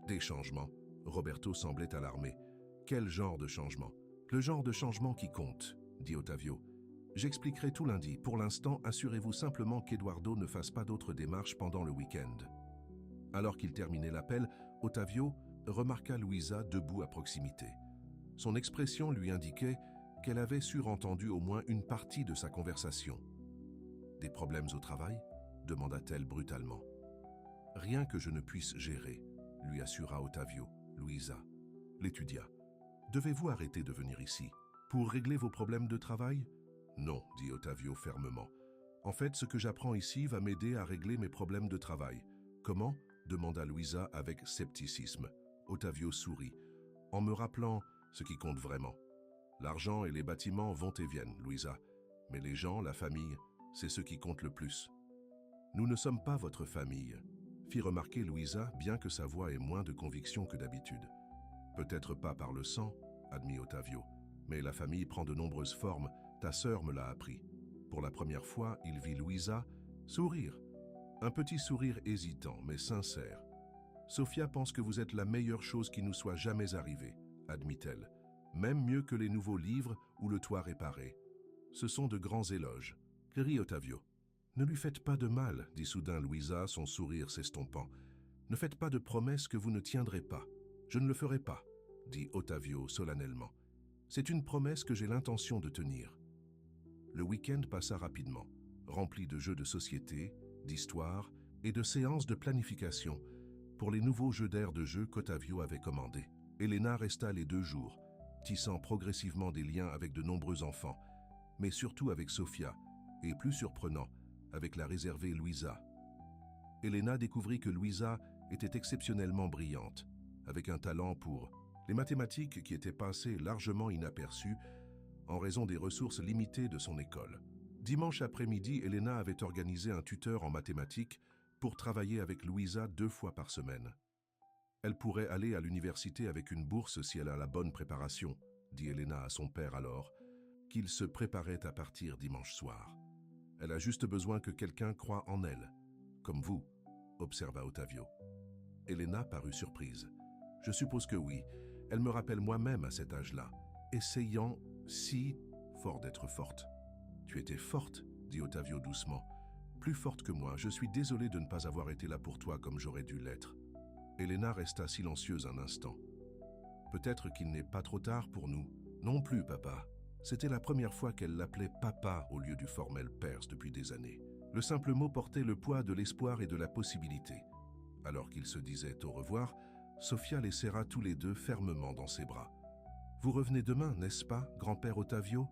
Speaker 1: Des changements? Roberto semblait alarmé. Quel genre de changement? Le genre de changement qui compte, dit Ottavio. J'expliquerai tout lundi. Pour l'instant, assurez-vous simplement qu'Eduardo ne fasse pas d'autres démarches pendant le week-end. Alors qu'il terminait l'appel, Ottavio remarqua Luisa debout à proximité. Son expression lui indiquait qu'elle avait surentendu au moins une partie de sa conversation. « Des problèmes au travail ?» demanda-t-elle brutalement. « Rien que je ne puisse gérer », lui assura Ottavio. Luisa l'étudia. « Devez-vous arrêter de venir ici pour régler vos problèmes de travail ?»« Non, » dit Ottavio fermement. « En fait, ce que j'apprends ici va m'aider à régler mes problèmes de travail. »« Comment ?» demanda Luisa avec scepticisme. Ottavio sourit. « En me rappelant ce qui compte vraiment. L'argent et les bâtiments vont et viennent, Luisa. Mais les gens, la famille, c'est ce qui compte le plus. »« Nous ne sommes pas votre famille », fit remarquer Luisa, bien que sa voix ait moins de conviction que d'habitude. « Peut-être pas par le sang, » admit Ottavio, « mais la famille prend de nombreuses formes. Ta sœur me l'a appris. » Pour la première fois, il vit Luisa sourire. Un petit sourire hésitant, mais sincère. « Sofia pense que vous êtes la meilleure chose qui nous soit jamais arrivée, » admit-elle. « Même mieux que les nouveaux livres ou le toit réparé. Ce sont de grands éloges. » Rit Ottavio. « Ne lui faites pas de mal, » dit soudain Luisa, son sourire s'estompant. « Ne faites pas de promesses que vous ne tiendrez pas. »« Je ne le ferai pas, » dit Ottavio solennellement. « C'est une promesse que j'ai l'intention de tenir. » Le week-end passa rapidement, rempli de jeux de société, d'histoire et de séances de planification pour les nouveaux jeux d'air de jeu qu'Ottavio avait commandés. Elena resta les 2 jours, tissant progressivement des liens avec de nombreux enfants, mais surtout avec Sofia, et plus surprenant, avec la réservée Luisa. Elena découvrit que Luisa était exceptionnellement brillante, avec un talent pour les mathématiques qui était passé largement inaperçu en raison des ressources limitées de son école. Dimanche après-midi, Elena avait organisé un tuteur en mathématiques pour travailler avec Luisa 2 fois par semaine. Elle pourrait aller à l'université avec une bourse si elle a la bonne préparation, dit Elena à son père alors, qu'il se préparait à partir dimanche soir. Elle a juste besoin que quelqu'un croie en elle, comme vous, observa Ottavio. Elena parut surprise. Je suppose que oui, elle me rappelle moi-même à cet âge-là, essayant si fort d'être forte. Tu étais forte, dit Ottavio doucement. Plus forte que moi, je suis désolé de ne pas avoir été là pour toi comme j'aurais dû l'être. Elena resta silencieuse un instant. Peut-être qu'il n'est pas trop tard pour nous. Non plus, papa. C'était la première fois qu'elle l'appelait papa au lieu du formel père depuis des années. Le simple mot portait le poids de l'espoir et de la possibilité. Alors qu'ils se disaient au revoir, Sofia les serra tous les 2 fermement dans ses bras. « Vous revenez demain, n'est-ce pas, grand-père Ottavio ?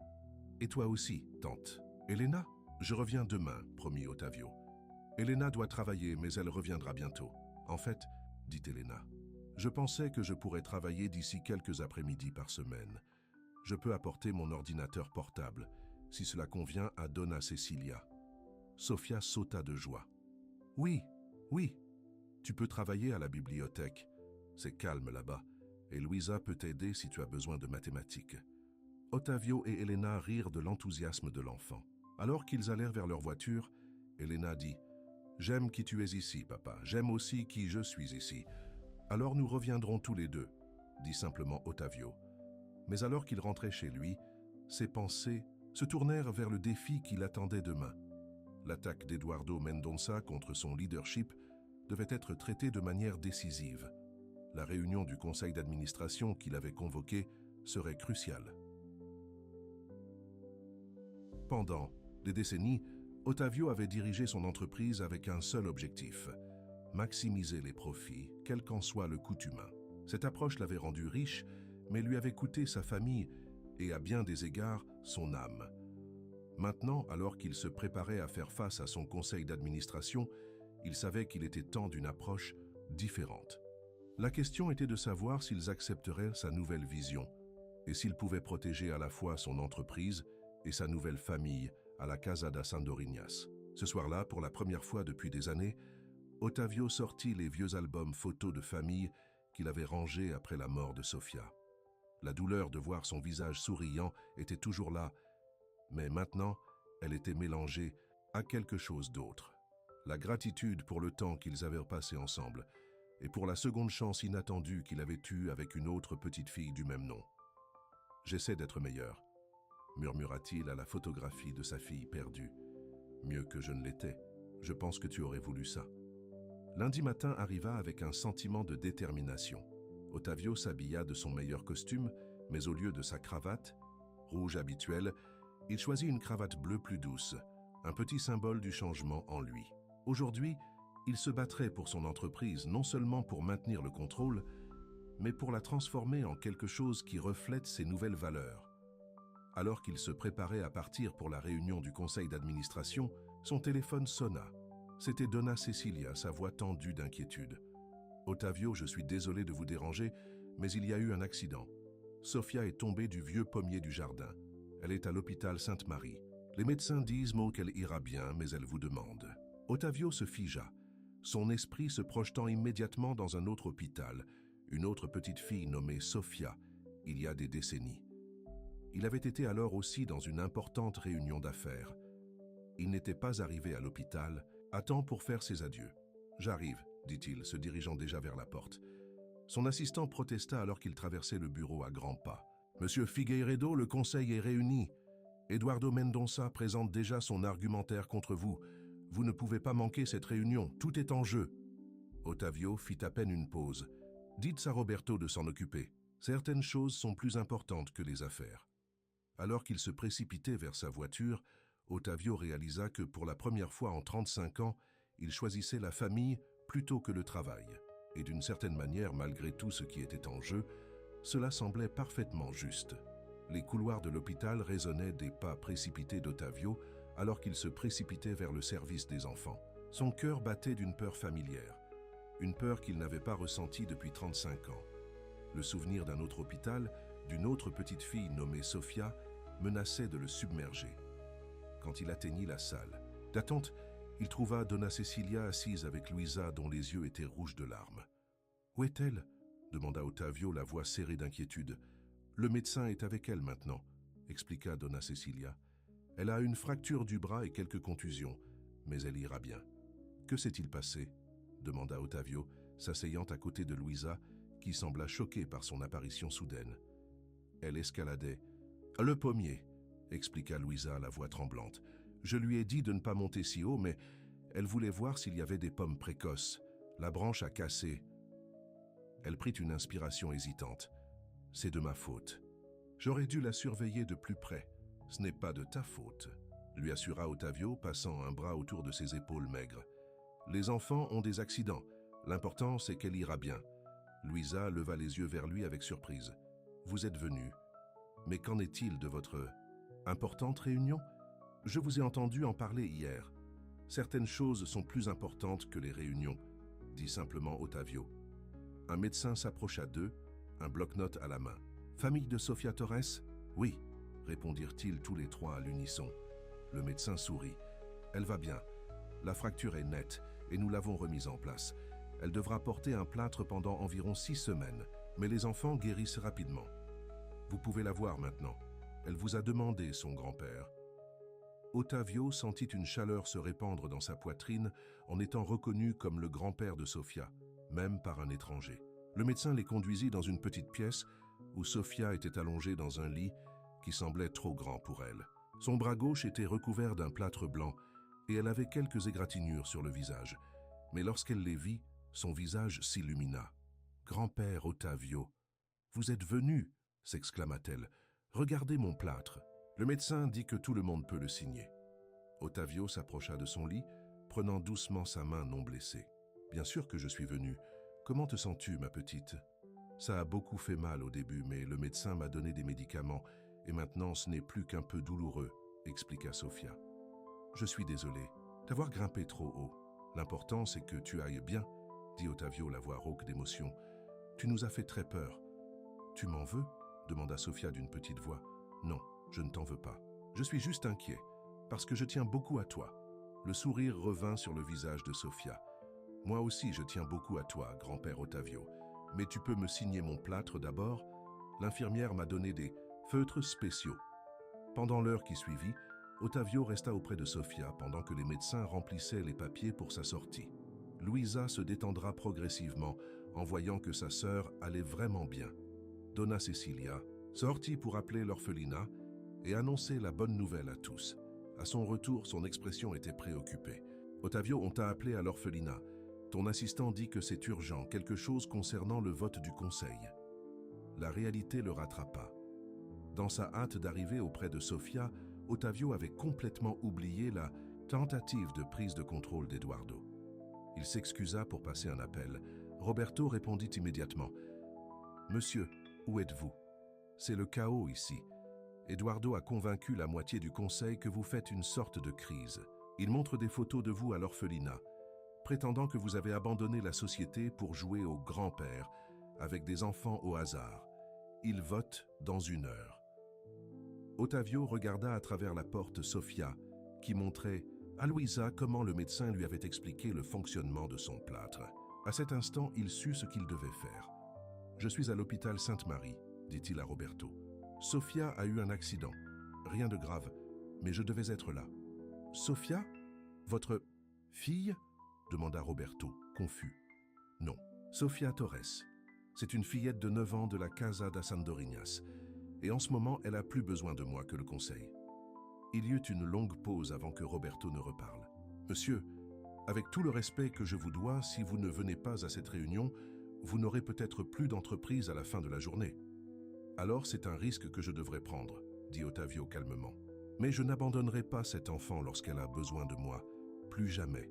Speaker 1: Et toi aussi, tante. Elena ? Je reviens demain, promit Ottavio. Elena doit travailler, mais elle reviendra bientôt. En fait, dit Elena, je pensais que je pourrais travailler d'ici quelques après-midi par semaine. Je peux apporter mon ordinateur portable, si cela convient à Donna Cecilia. Sofia sauta de joie. « Oui, oui, tu peux travailler à la bibliothèque. C'est calme là-bas, et Louisa peut t'aider si tu as besoin de mathématiques. Ottavio et Elena rirent de l'enthousiasme de l'enfant. Alors qu'ils allèrent vers leur voiture, Elena dit « J'aime qui tu es ici, papa. J'aime aussi qui je suis ici. Alors nous reviendrons tous les deux, dit simplement Ottavio. Mais alors qu'il rentrait chez lui, ses pensées se tournèrent vers le défi qui l'attendait demain. L'attaque d'Eduardo Mendonça contre son leadership devait être traitée de manière décisive. La réunion du conseil d'administration qu'il avait convoquée serait cruciale. Pendant des décennies, Ottavio avait dirigé son entreprise avec un seul objectif: maximiser les profits, quel qu'en soit le coût humain. Cette approche l'avait rendu riche, mais lui avait coûté sa famille et, à bien des égards, son âme. Maintenant, alors qu'il se préparait à faire face à son conseil d'administration, il savait qu'il était temps d'une approche différente. La question était de savoir s'ils accepteraient sa nouvelle vision et s'il pouvait protéger à la fois son entreprise et sa nouvelle famille à la Casa das Andorinhas. Ce soir-là, pour la première fois depuis des années, Ottavio sortit les vieux albums photos de famille qu'il avait rangés après la mort de Sofia. La douleur de voir son visage souriant était toujours là, mais maintenant, elle était mélangée à quelque chose d'autre. La gratitude pour le temps qu'ils avaient passé ensemble et pour la seconde chance inattendue qu'il avait eue avec une autre petite fille du même nom. « J'essaie d'être meilleur », murmura-t-il à la photographie de sa fille perdue. « Mieux que je ne l'étais. Je pense que tu aurais voulu ça. » Lundi matin arriva avec un sentiment de détermination. Ottavio s'habilla de son meilleur costume, mais au lieu de sa cravate, rouge habituelle, il choisit une cravate bleue plus douce, un petit symbole du changement en lui. Aujourd'hui, il se battrait pour son entreprise, non seulement pour maintenir le contrôle, mais pour la transformer en quelque chose qui reflète ses nouvelles valeurs. Alors qu'il se préparait à partir pour la réunion du conseil d'administration, son téléphone sonna. C'était Donna Cecilia, sa voix tendue d'inquiétude. « Ottavio, je suis désolé de vous déranger, mais il y a eu un accident. Sofia est tombée du vieux pommier du jardin. Elle est à l'hôpital Sainte-Marie. Les médecins disent qu'elle ira bien, mais elle vous demande. » Ottavio se figea, son esprit se projetant immédiatement dans un autre hôpital, une autre petite fille nommée Sofia, il y a des décennies. Il avait été alors aussi dans une importante réunion d'affaires. Il n'était pas arrivé à l'hôpital à temps pour faire ses adieux. « J'arrive », dit-il, se dirigeant déjà vers la porte. Son assistant protesta alors qu'il traversait le bureau à grands pas. « Monsieur Figueiredo, le conseil est réuni. Eduardo Mendonça présente déjà son argumentaire contre vous. Vous ne pouvez pas manquer cette réunion, tout est en jeu. » Ottavio fit à peine une pause. « Dites à Roberto de s'en occuper. Certaines choses sont plus importantes que les affaires. » Alors qu'il se précipitait vers sa voiture, Ottavio réalisa que pour la première fois en 35 ans, il choisissait la famille plutôt que le travail. Et d'une certaine manière, malgré tout ce qui était en jeu, cela semblait parfaitement juste. Les couloirs de l'hôpital résonnaient des pas précipités d'Ottavio alors qu'il se précipitait vers le service des enfants. Son cœur battait d'une peur familière, une peur qu'il n'avait pas ressentie depuis 35 ans. Le souvenir d'un autre hôpital, d'une autre petite fille nommée Sofia, menaçait de le submerger. Quand il atteignit la salle d'attente, il trouva Donna Cecilia assise avec Louisa dont les yeux étaient rouges de larmes. « Où est-elle » demanda Ottavio, la voix serrée d'inquiétude. « Le médecin est avec elle maintenant » expliqua Donna Cecilia. « Elle a une fracture du bras et quelques contusions, mais elle ira bien. »« Que s'est-il passé » demanda Ottavio, s'asseyant à côté de Louisa, qui sembla choquée par son apparition soudaine. Elle escaladait. « Le pommier » expliqua Louisa, la voix tremblante. « Je lui ai dit de ne pas monter si haut, mais elle voulait voir s'il y avait des pommes précoces. La branche a cassé. » Elle prit une inspiration hésitante. « C'est de ma faute. J'aurais dû la surveiller de plus près. Ce n'est pas de ta faute, » lui assura Ottavio, passant un bras autour de ses épaules maigres. « Les enfants ont des accidents. L'important, c'est qu'elle ira bien. » Louisa leva les yeux vers lui avec surprise. « Vous êtes venu. Mais qu'en est-il de votre importante réunion ? Je vous ai entendu en parler hier. Certaines choses sont plus importantes que les réunions, » dit simplement Ottavio. Un médecin s'approcha d'eux, un bloc-notes à la main. « Famille de Sofia Torres ?»« Oui » répondirent-ils tous les trois à l'unisson. Le médecin sourit. « Elle va bien. La fracture est nette et nous l'avons remise en place. Elle devra porter un plâtre pendant environ 6 semaines, mais les enfants guérissent rapidement. Vous pouvez la voir maintenant. Elle vous a demandé son grand-père. » Ottavio sentit une chaleur se répandre dans sa poitrine en étant reconnu comme le grand-père de Sofia, même par un étranger. Le médecin les conduisit dans une petite pièce où Sofia était allongée dans un lit qui semblait trop grand pour elle. Son bras gauche était recouvert d'un plâtre blanc et elle avait quelques égratignures sur le visage. Mais lorsqu'elle les vit, son visage s'illumina. « Grand-père Ottavio, vous êtes venu !» s'exclama-t-elle. « Regardez mon plâtre. » Le médecin dit que tout le monde peut le signer. Ottavio s'approcha de son lit, prenant doucement sa main non blessée. « Bien sûr que je suis venu. Comment te sens-tu, ma petite ? » « Ça a beaucoup fait mal au début, mais le médecin m'a donné des médicaments et maintenant ce n'est plus qu'un peu douloureux, expliqua Sofia. « Je suis désolé d'avoir grimpé trop haut. L'important c'est que tu ailles bien, dit Ottavio, la voix rauque d'émotion. Tu nous as fait très peur. Tu m'en veux ? Demanda Sofia d'une petite voix. Non, je ne t'en veux pas. Je suis juste inquiet, parce que je tiens beaucoup à toi. Le sourire revint sur le visage de Sofia. Moi aussi je tiens beaucoup à toi, grand-père Ottavio. Mais tu peux me signer mon plâtre d'abord ? L'infirmière m'a donné des feutres spéciaux. Pendant l'heure qui suivit, Ottavio resta auprès de Sofia pendant que les médecins remplissaient les papiers pour sa sortie. Luisa se détendra progressivement en voyant que sa sœur allait vraiment bien. Donna Cecilia sortit pour appeler l'orphelinat et annoncer la bonne nouvelle à tous. À son retour, son expression était préoccupée. « Ottavio, on t'a appelé à l'orphelinat. Ton assistant dit que c'est urgent, quelque chose concernant le vote du conseil. » La réalité le rattrapa. Dans sa hâte d'arriver auprès de Sofia, Ottavio avait complètement oublié la tentative de prise de contrôle d'Eduardo. Il s'excusa pour passer un appel. Roberto répondit immédiatement. « Monsieur, où êtes-vous ? C'est le chaos ici. Eduardo a convaincu la moitié du conseil que vous faites une sorte de crise. Il montre des photos de vous à l'orphelinat, prétendant que vous avez abandonné la société pour jouer au grand-père avec des enfants au hasard. Il vote dans 1 heure. » Ottavio regarda à travers la porte Sofia, qui montrait à Luisa comment le médecin lui avait expliqué le fonctionnement de son plâtre. À cet instant, il sut ce qu'il devait faire. « Je suis à l'hôpital Sainte-Marie, » dit-il à Roberto. « Sofia a eu un accident. Rien de grave, mais je devais être là. »« Sofia ? Votre fille ?» demanda Roberto, confus. « Non, Sofia Torres. C'est une fillette de 9 ans de la Casa das Andorinhas. Et en ce moment, elle a plus besoin de moi que le conseil. » Il y eut une longue pause avant que Roberto ne reparle. « Monsieur, avec tout le respect que je vous dois, si vous ne venez pas à cette réunion, vous n'aurez peut-être plus d'entreprise à la fin de la journée. »« Alors c'est un risque que je devrais prendre, » dit Ottavio calmement. « Mais je n'abandonnerai pas cet enfant lorsqu'elle a besoin de moi. Plus jamais. »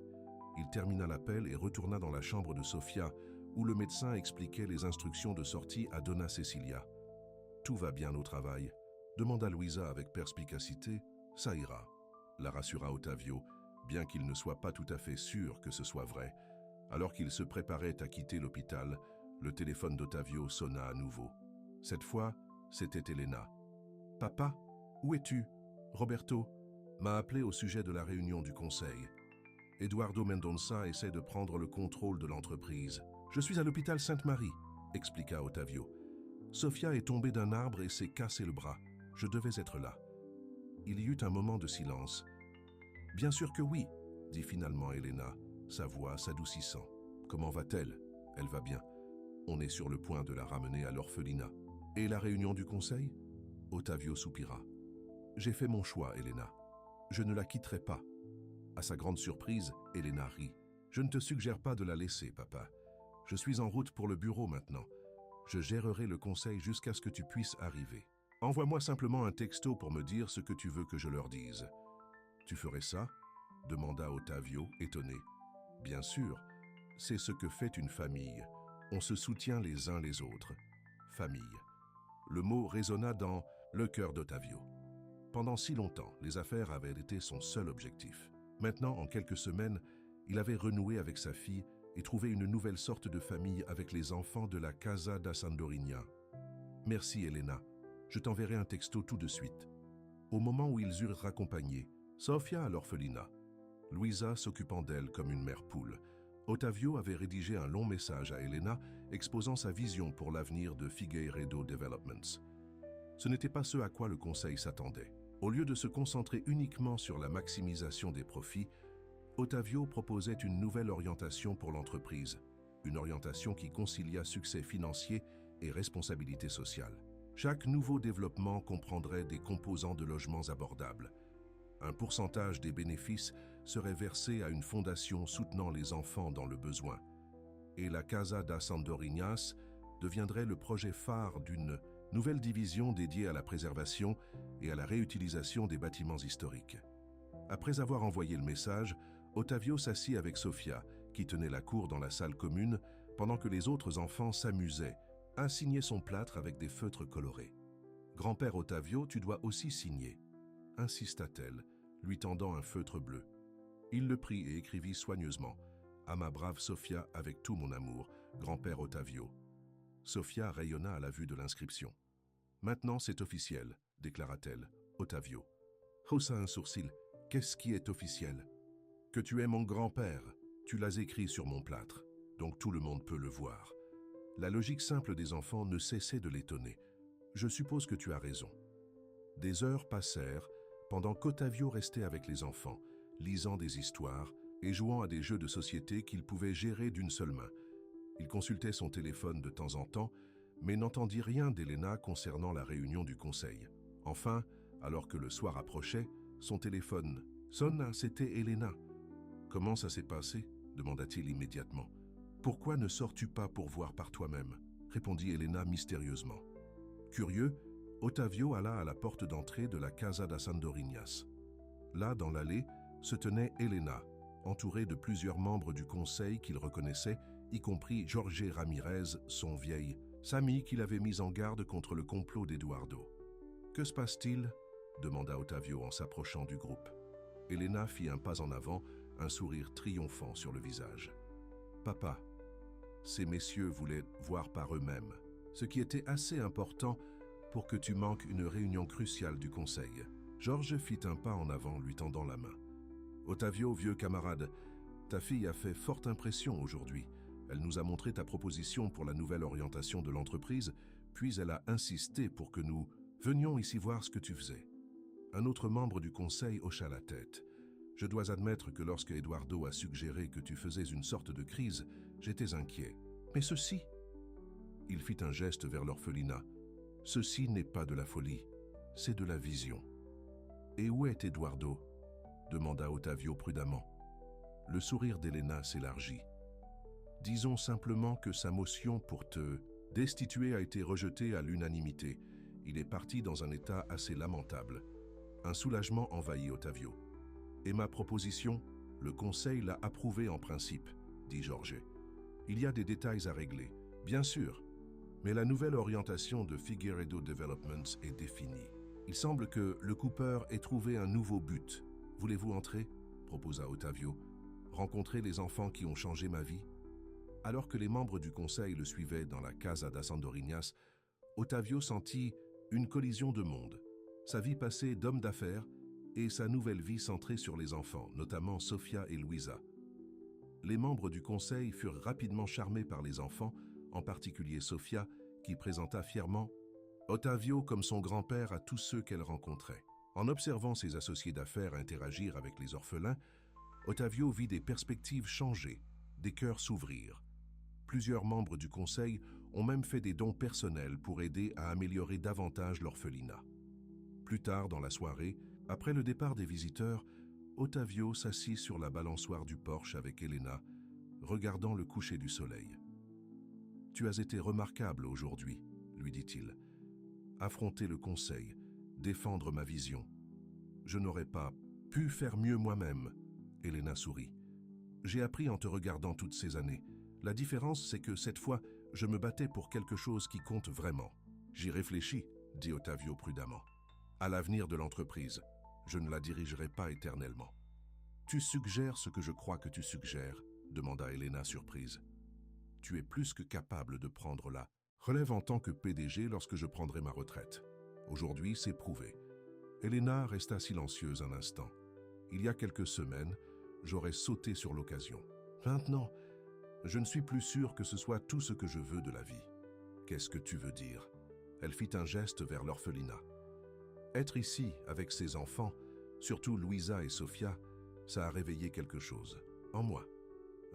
Speaker 1: Il termina l'appel et retourna dans la chambre de Sofia, où le médecin expliquait les instructions de sortie à Donna Cecilia. « Tout va bien au travail ?» demanda Luisa avec perspicacité. « Ça ira », la rassura Ottavio, bien qu'il ne soit pas tout à fait sûr que ce soit vrai. Alors qu'il se préparait à quitter l'hôpital, le téléphone d'Ottavio sonna à nouveau. Cette fois, c'était Elena. « Papa, où es-tu ? Roberto m'a appelé au sujet de la réunion du conseil. Eduardo Mendonça essaie de prendre le contrôle de l'entreprise. Je suis à l'hôpital Sainte-Marie, expliqua Ottavio. Sofia est tombée d'un arbre et s'est cassé le bras. Je devais être là. » Il y eut un moment de silence. « Bien sûr que oui, » dit finalement Elena, sa voix s'adoucissant. « Comment va-t-elle ? Elle va bien. On est sur le point de la ramener à l'orphelinat. » « Et la réunion du conseil ?» Ottavio soupira. « J'ai fait mon choix, Elena. Je ne la quitterai pas. » À sa grande surprise, Elena rit. « Je ne te suggère pas de la laisser, papa. Je suis en route pour le bureau maintenant. Je gérerai le conseil jusqu'à ce que tu puisses arriver. Envoie-moi simplement un texto pour me dire ce que tu veux que je leur dise. »« Tu ferais ça ?» demanda Ottavio, étonné. « Bien sûr, c'est ce que fait une famille. On se soutient les uns les autres. Famille. » Le mot résonna dans le cœur d'Ottavio. Pendant si longtemps, les affaires avaient été son seul objectif. Maintenant, en quelques semaines, il avait renoué avec sa fille et trouvé une nouvelle sorte de famille avec les enfants de la Casa das Andorinhas. « Merci, Elena. Je t'enverrai un texto tout de suite. » Au moment où ils eurent raccompagné Sofia à l'orphelinat, Luisa s'occupant d'elle comme une mère poule. Ottavio avait rédigé un long message à Elena exposant sa vision pour l'avenir de Figueiredo Developments. Ce n'était pas ce à quoi le conseil s'attendait. Au lieu de se concentrer uniquement sur la maximisation des profits, Ottavio proposait une nouvelle orientation pour l'entreprise, une orientation qui concilia succès financier et responsabilité sociale. Chaque nouveau développement comprendrait des composants de logements abordables. Un pourcentage des bénéfices serait versé à une fondation soutenant les enfants dans le besoin. Et la Casa das Andorinhas deviendrait le projet phare d'une nouvelle division dédiée à la préservation et à la réutilisation des bâtiments historiques. Après avoir envoyé le message, Ottavio s'assit avec Sofia, qui tenait la cour dans la salle commune, pendant que les autres enfants s'amusaient à signer son plâtre avec des feutres colorés. « Grand-père Ottavio, tu dois aussi signer », insista-t-elle, lui tendant un feutre bleu. Il le prit et écrivit soigneusement « À ma brave Sofia, avec tout mon amour, grand-père Ottavio ». Sofia rayonna à la vue de l'inscription. « Maintenant, c'est officiel », déclara-t-elle. Ottavio haussa un sourcil. « Qu'est-ce qui est officiel ?»« Que tu es mon grand-père. Tu l'as écrit sur mon plâtre, donc tout le monde peut le voir. » La logique simple des enfants ne cessait de l'étonner. « Je suppose que tu as raison. » Des heures passèrent pendant qu'Ottavio restait avec les enfants, lisant des histoires et jouant à des jeux de société qu'il pouvait gérer d'une seule main. Il consultait son téléphone de temps en temps, mais n'entendit rien d'Elena concernant la réunion du conseil. Enfin, alors que le soir approchait, son téléphone sonna, c'était Elena. « Comment ça s'est passé ?» demanda-t-il immédiatement. « Pourquoi ne sors-tu pas pour voir par toi-même » répondit Elena mystérieusement. Curieux, Ottavio alla à la porte d'entrée de la Casa das Andorinhas. Là, dans l'allée, se tenait Elena, entourée de plusieurs membres du conseil qu'il reconnaissait, y compris Jorge Ramirez, son vieil Sami qu'il avait mis en garde contre le complot d'Eduardo. « Que se passe-t-il » demanda Ottavio en s'approchant du groupe. Elena fit un pas en avant, un sourire triomphant sur le visage. « Papa, ces messieurs voulaient voir par eux-mêmes, ce qui était assez important pour que tu manques une réunion cruciale du conseil. » Georges fit un pas en avant, lui tendant la main. « Ottavio, vieux camarade, ta fille a fait forte impression aujourd'hui. Elle nous a montré ta proposition pour la nouvelle orientation de l'entreprise, puis elle a insisté pour que nous venions ici voir ce que tu faisais. » Un autre membre du conseil hocha la tête. « Je dois admettre que lorsque Eduardo a suggéré que tu faisais une sorte de crise, j'étais inquiet. Mais ceci... » Il fit un geste vers l'orphelinat. « Ceci n'est pas de la folie, c'est de la vision. » « Et où est Eduardo ?» demanda Ottavio prudemment. Le sourire d'Elena s'élargit. « Disons simplement que sa motion pour te destituer a été rejetée à l'unanimité. Il est parti dans un état assez lamentable. » Un soulagement envahit Ottavio. « Et ma proposition, le conseil l'a approuvée en principe, » dit Jorge. « Il y a des détails à régler, bien sûr, mais la nouvelle orientation de Figueiredo Developments est définie. Il semble que le Cooper ait trouvé un nouveau but. Voulez-vous entrer ?» proposa Ottavio. « Rencontrer les enfants qui ont changé ma vie ?» Alors que les membres du conseil le suivaient dans la Casa das Andorinhas, Ottavio sentit une collision de mondes. Sa vie passée d'homme d'affaires et sa nouvelle vie centrée sur les enfants, notamment Sofia et Luisa. Les membres du conseil furent rapidement charmés par les enfants, en particulier Sofia, qui présenta fièrement Ottavio comme son grand-père à tous ceux qu'elle rencontrait. En observant ses associés d'affaires interagir avec les orphelins, Ottavio vit des perspectives changer, des cœurs s'ouvrir. Plusieurs membres du conseil ont même fait des dons personnels pour aider à améliorer davantage l'orphelinat. Plus tard dans la soirée, après le départ des visiteurs, Ottavio s'assit sur la balançoire du porche avec Elena, regardant le coucher du soleil. « Tu as été remarquable aujourd'hui, » lui dit-il. « Affronter le conseil, défendre ma vision. Je n'aurais pas pu faire mieux moi-même. » Elena sourit. « J'ai appris en te regardant toutes ces années. La différence, c'est que cette fois, je me battais pour quelque chose qui compte vraiment. »« J'y réfléchis, » dit Ottavio prudemment. « À l'avenir de l'entreprise, je ne la dirigerai pas éternellement. »« Tu suggères ce que je crois que tu suggères ?» demanda Elena surprise. « Tu es plus que capable de prendre la relève en tant que PDG lorsque je prendrai ma retraite. Aujourd'hui, c'est prouvé. » Elena resta silencieuse un instant. Il y a quelques semaines, j'aurais sauté sur l'occasion. Maintenant, je ne suis plus sûr que ce soit tout ce que je veux de la vie. Qu'est-ce que tu veux dire? Elle fit un geste vers l'orphelinat. Être ici, avec ses enfants, surtout Louisa et Sofia, ça a réveillé quelque chose, en moi.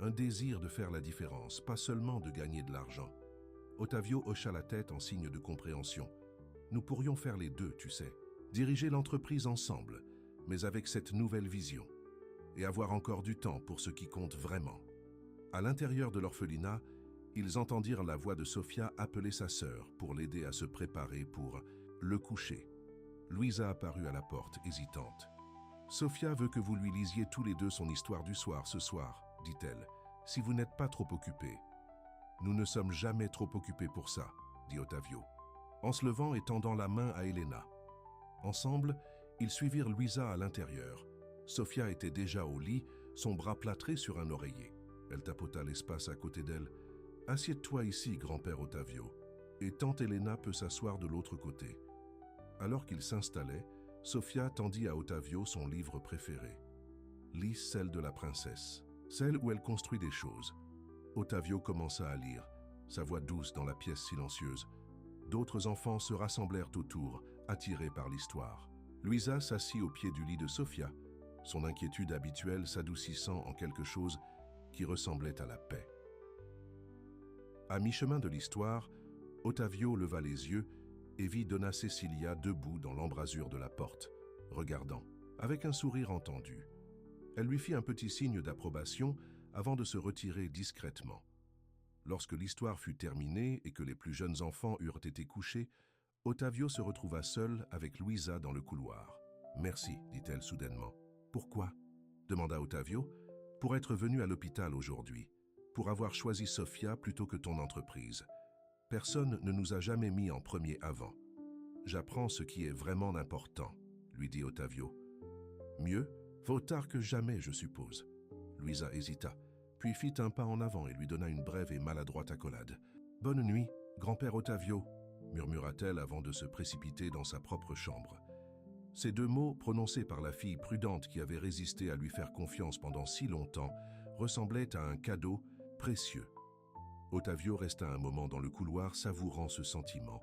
Speaker 1: Un désir de faire la différence, pas seulement de gagner de l'argent. Ottavio hocha la tête en signe de compréhension. Nous pourrions faire les deux, tu sais. Diriger l'entreprise ensemble, mais avec cette nouvelle vision. Et avoir encore du temps pour ce qui compte vraiment. À l'intérieur de l'orphelinat, ils entendirent la voix de Sofia appeler sa sœur pour l'aider à se préparer pour le coucher. Louisa apparut à la porte, hésitante. « Sofia veut que vous lui lisiez tous les deux son histoire du soir ce soir, dit-elle, si vous n'êtes pas trop occupés. »« Nous ne sommes jamais trop occupés pour ça, » dit Ottavio, en se levant et tendant la main à Elena. Ensemble, ils suivirent Louisa à l'intérieur. Sofia était déjà au lit, son bras plâtré sur un oreiller. Elle tapota l'espace à côté d'elle. « Assieds-toi ici, grand-père Ottavio, et tante Elena peut s'asseoir de l'autre côté. » Alors qu'il s'installait, Sofia tendit à Ottavio son livre préféré. « Lis celle de la princesse, celle où elle construit des choses. » Ottavio commença à lire, sa voix douce dans la pièce silencieuse. D'autres enfants se rassemblèrent autour, attirés par l'histoire. Louisa s'assit au pied du lit de Sofia, son inquiétude habituelle s'adoucissant en quelque chose qui ressemblait à la paix. À mi-chemin de l'histoire, Ottavio leva les yeux et vit Donna Cecilia debout dans l'embrasure de la porte, regardant, avec un sourire entendu. Elle lui fit un petit signe d'approbation avant de se retirer discrètement. Lorsque l'histoire fut terminée et que les plus jeunes enfants eurent été couchés, Ottavio se retrouva seul avec Louisa dans le couloir. « Merci, dit-elle soudainement. »« Pourquoi ?» demanda Ottavio. « Pour être venu à l'hôpital aujourd'hui, pour avoir choisi Sofia plutôt que ton entreprise. Personne ne nous a jamais mis en premier avant. J'apprends ce qui est vraiment important, lui dit Ottavio. Mieux, vaut tard que jamais, je suppose. Louisa hésita, puis fit un pas en avant et lui donna une brève et maladroite accolade. Bonne nuit, grand-père Ottavio, murmura-t-elle avant de se précipiter dans sa propre chambre. Ces deux mots, prononcés par la fille prudente qui avait résisté à lui faire confiance pendant si longtemps, ressemblaient à un cadeau précieux. Ottavio resta un moment dans le couloir savourant ce sentiment.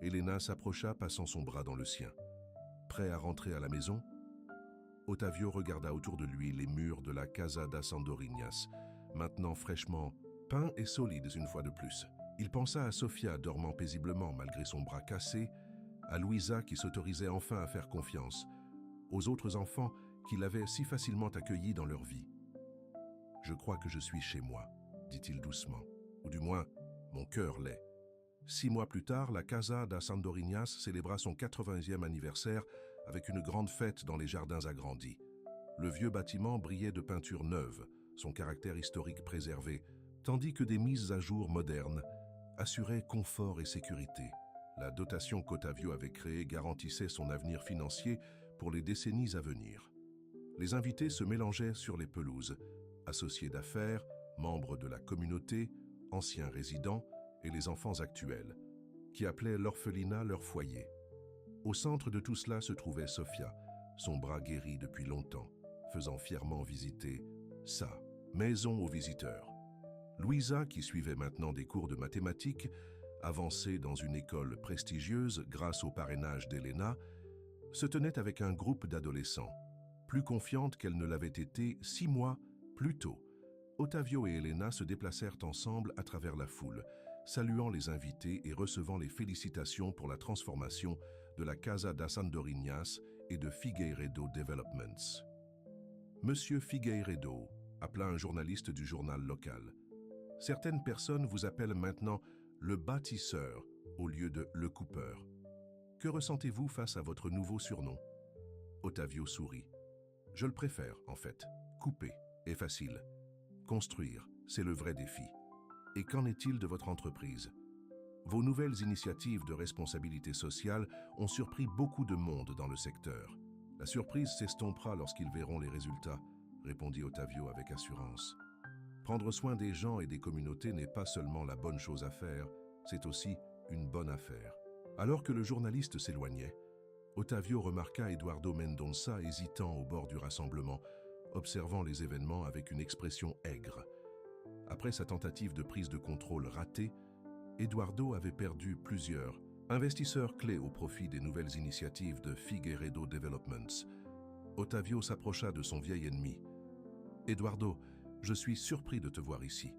Speaker 1: Elena s'approcha, passant son bras dans le sien. Prêt à rentrer à la maison? Ottavio regarda autour de lui les murs de la Casa das Andorinhas, maintenant fraîchement peints et solides une fois de plus. Il pensa à Sofia dormant paisiblement malgré son bras cassé, à Louisa qui s'autorisait enfin à faire confiance, aux autres enfants qui l'avaient si facilement accueilli dans leur vie. « Je crois que je suis chez moi », dit-il doucement, ou du moins, mon cœur l'est. 6 mois plus tard, la Casa das Andorinhas célébra son 80e anniversaire avec une grande fête dans les jardins agrandis. Le vieux bâtiment brillait de peintures neuves, son caractère historique préservé, tandis que des mises à jour modernes assuraient confort et sécurité. La dotation qu'Ottavio avait créée garantissait son avenir financier pour les décennies à venir. Les invités se mélangeaient sur les pelouses, associés d'affaires, membres de la communauté, anciens résidents et les enfants actuels, qui appelaient l'orphelinat leur foyer. Au centre de tout cela se trouvait Sofia, son bras guéri depuis longtemps, faisant fièrement visiter sa maison aux visiteurs. Louisa, qui suivait maintenant des cours de mathématiques, avancée dans une école prestigieuse grâce au parrainage d'Elena, se tenait avec un groupe d'adolescents, plus confiante qu'elle ne l'avait été 6 mois plus tôt. Ottavio et Elena se déplacèrent ensemble à travers la foule, saluant les invités et recevant les félicitations pour la transformation de la Casa das Andorinhas et de Figueiredo Developments. Monsieur Figueiredo, appela un journaliste du journal local. Certaines personnes vous appellent maintenant le bâtisseur au lieu de le coupeur. Que ressentez-vous face à votre nouveau surnom? Ottavio sourit. Je le préfère, en fait. Couper est facile. Construire, c'est le vrai défi. Et qu'en est-il de votre entreprise? Vos nouvelles initiatives de responsabilité sociale ont surpris beaucoup de monde dans le secteur. La surprise s'estompera lorsqu'ils verront les résultats, répondit Ottavio avec assurance. Prendre soin des gens et des communautés n'est pas seulement la bonne chose à faire, c'est aussi une bonne affaire. Alors que le journaliste s'éloignait, Ottavio remarqua Eduardo Mendonça hésitant au bord du rassemblement, observant les événements avec une expression aigre. Après sa tentative de prise de contrôle ratée, Eduardo avait perdu plusieurs investisseurs clés au profit des nouvelles initiatives de Figueiredo Developments. Otavio s'approcha de son vieil ennemi. « Eduardo, je suis surpris de te voir ici. »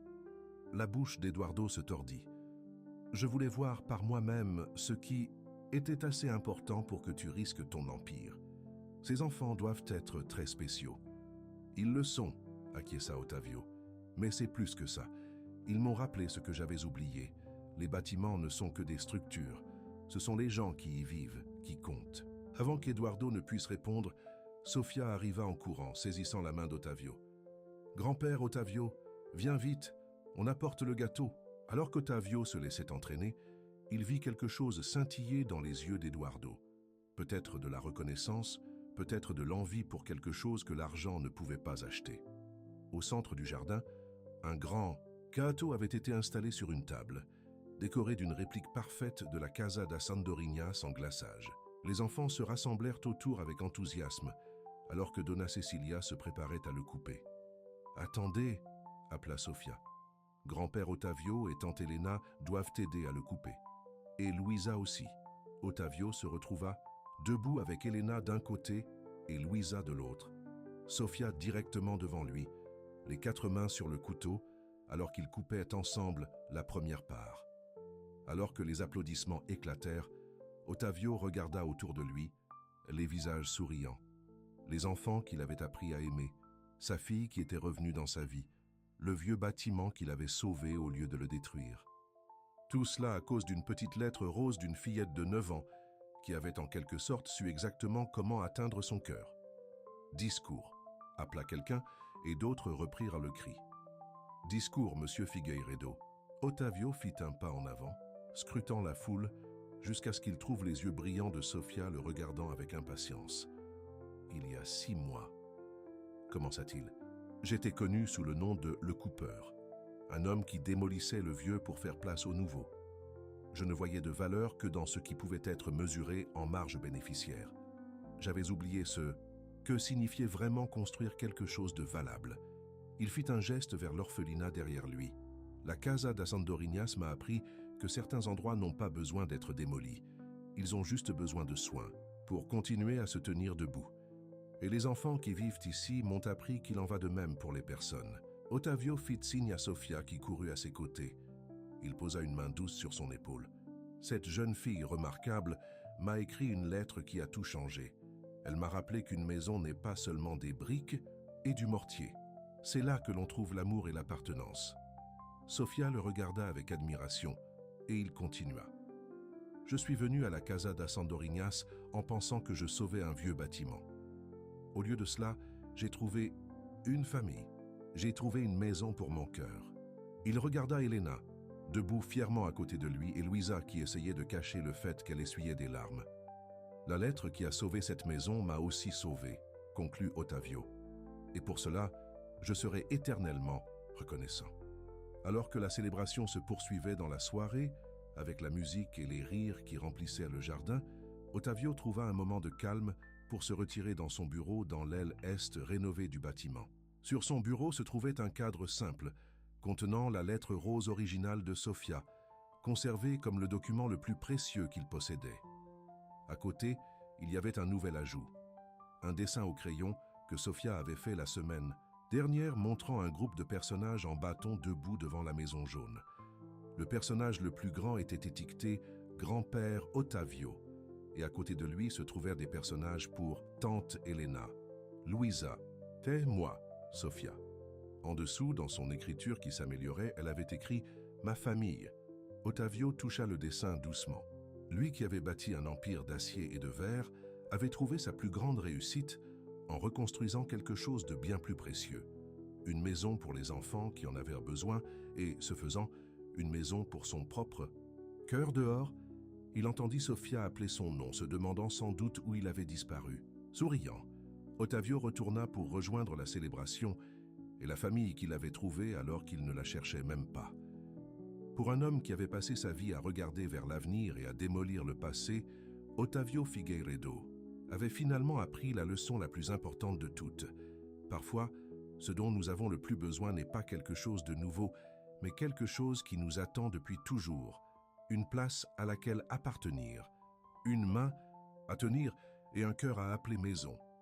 Speaker 1: La bouche d'Eduardo se tordit. « Je voulais voir par moi-même ce qui était assez important pour que tu risques ton empire. Ces enfants doivent être très spéciaux. » « Ils le sont, » acquiesça Otavio. « Mais c'est plus que ça. Ils m'ont rappelé ce que j'avais oublié. Les bâtiments ne sont que des structures. Ce sont les gens qui y vivent, qui comptent. » Avant qu'Eduardo ne puisse répondre, Sofia arriva en courant, saisissant la main d'Otavio. « Grand-père Otavio, viens vite, on apporte le gâteau. » Alors qu'Otavio se laissait entraîner, il vit quelque chose scintiller dans les yeux d'Eduardo. Peut-être de la reconnaissance, peut-être de l'envie pour quelque chose que l'argent ne pouvait pas acheter. Au centre du jardin, un grand gâteau avait été installé sur une table, décoré d'une réplique parfaite de la Casa das Andorinhas en glaçage. Les enfants se rassemblèrent autour avec enthousiasme, alors que Donna Cecilia se préparait à le couper. « Attendez !» appela Sofia. « Grand-père Otavio et tante Elena doivent aider à le couper. Et Luisa aussi. » Otavio se retrouva debout avec Elena d'un côté et Luisa de l'autre. Sofia directement devant lui, les 4 mains sur le couteau, alors qu'ils coupaient ensemble la première part. Alors que les applaudissements éclatèrent, Otavio regarda autour de lui, les visages souriants. Les enfants qu'il avait appris à aimer, sa fille qui était revenue dans sa vie, le vieux bâtiment qu'il avait sauvé au lieu de le détruire. Tout cela à cause d'une petite lettre rose d'une fillette de 9 ans qui avait en quelque sorte su exactement comment atteindre son cœur. « Discours », appela quelqu'un et d'autres reprirent le cri. « Discours, monsieur Figueiredo. » Otavio fit un pas en avant, scrutant la foule jusqu'à ce qu'il trouve les yeux brillants de Sofia le regardant avec impatience. « Il y a 6 mois. » Commença-t-il. « J'étais connu sous le nom de Le Coupeur, un homme qui démolissait le vieux pour faire place au nouveau. Je ne voyais de valeur que dans ce qui pouvait être mesuré en marge bénéficiaire. J'avais oublié que signifiait vraiment construire quelque chose de valable. » Il fit un geste vers l'orphelinat derrière lui. « La Casa das Andorinhas m'a appris que certains endroits n'ont pas besoin d'être démolis. Ils ont juste besoin de soins pour continuer à se tenir debout. Et les enfants qui vivent ici m'ont appris qu'il en va de même pour les personnes. » Otavio fit signe à Sofia qui courut à ses côtés. Il posa une main douce sur son épaule. « Cette jeune fille remarquable m'a écrit une lettre qui a tout changé. Elle m'a rappelé qu'une maison n'est pas seulement des briques et du mortier. C'est là que l'on trouve l'amour et l'appartenance. » Sofia le regarda avec admiration et il continua. « Je suis venu à la Casa das Andorinhas en pensant que je sauvais un vieux bâtiment. Au lieu de cela, j'ai trouvé une famille. J'ai trouvé une maison pour mon cœur. » Il regarda Elena, debout fièrement à côté de lui, et Luisa qui essayait de cacher le fait qu'elle essuyait des larmes. « La lettre qui a sauvé cette maison m'a aussi sauvé, » conclut Otavio. « Et pour cela, je serai éternellement reconnaissant. » Alors que la célébration se poursuivait dans la soirée, avec la musique et les rires qui remplissaient le jardin, Otavio trouva un moment de calme pour se retirer dans son bureau dans l'aile est rénovée du bâtiment. Sur son bureau se trouvait un cadre simple, contenant la lettre rose originale de Sofia, conservée comme le document le plus précieux qu'il possédait. À côté, il y avait un nouvel ajout, un dessin au crayon que Sofia avait fait la semaine dernière montrant un groupe de personnages en bâton debout devant la maison jaune. Le personnage le plus grand était étiqueté « Grand-père Otavio » et à côté de lui se trouvèrent des personnages pour « Tante Elena »,« Luisa » et « moi, Sofia ». En dessous, dans son écriture qui s'améliorait, elle avait écrit « Ma famille ». Otavio toucha le dessin doucement. Lui qui avait bâti un empire d'acier et de verre avait trouvé sa plus grande réussite en reconstruisant quelque chose de bien plus précieux. Une maison pour les enfants qui en avaient besoin et, ce faisant, une maison pour son propre cœur. Dehors, il entendit Sofia appeler son nom, se demandant sans doute où il avait disparu. Souriant, Otavio retourna pour rejoindre la célébration et la famille qu'il avait trouvée alors qu'il ne la cherchait même pas. Pour un homme qui avait passé sa vie à regarder vers l'avenir et à démolir le passé, Otavio Figueiredo avait finalement appris la leçon la plus importante de toutes. Parfois, ce dont nous avons le plus besoin n'est pas quelque chose de nouveau, mais quelque chose qui nous attend depuis toujours, une place à laquelle appartenir, une main à tenir et un cœur à appeler maison.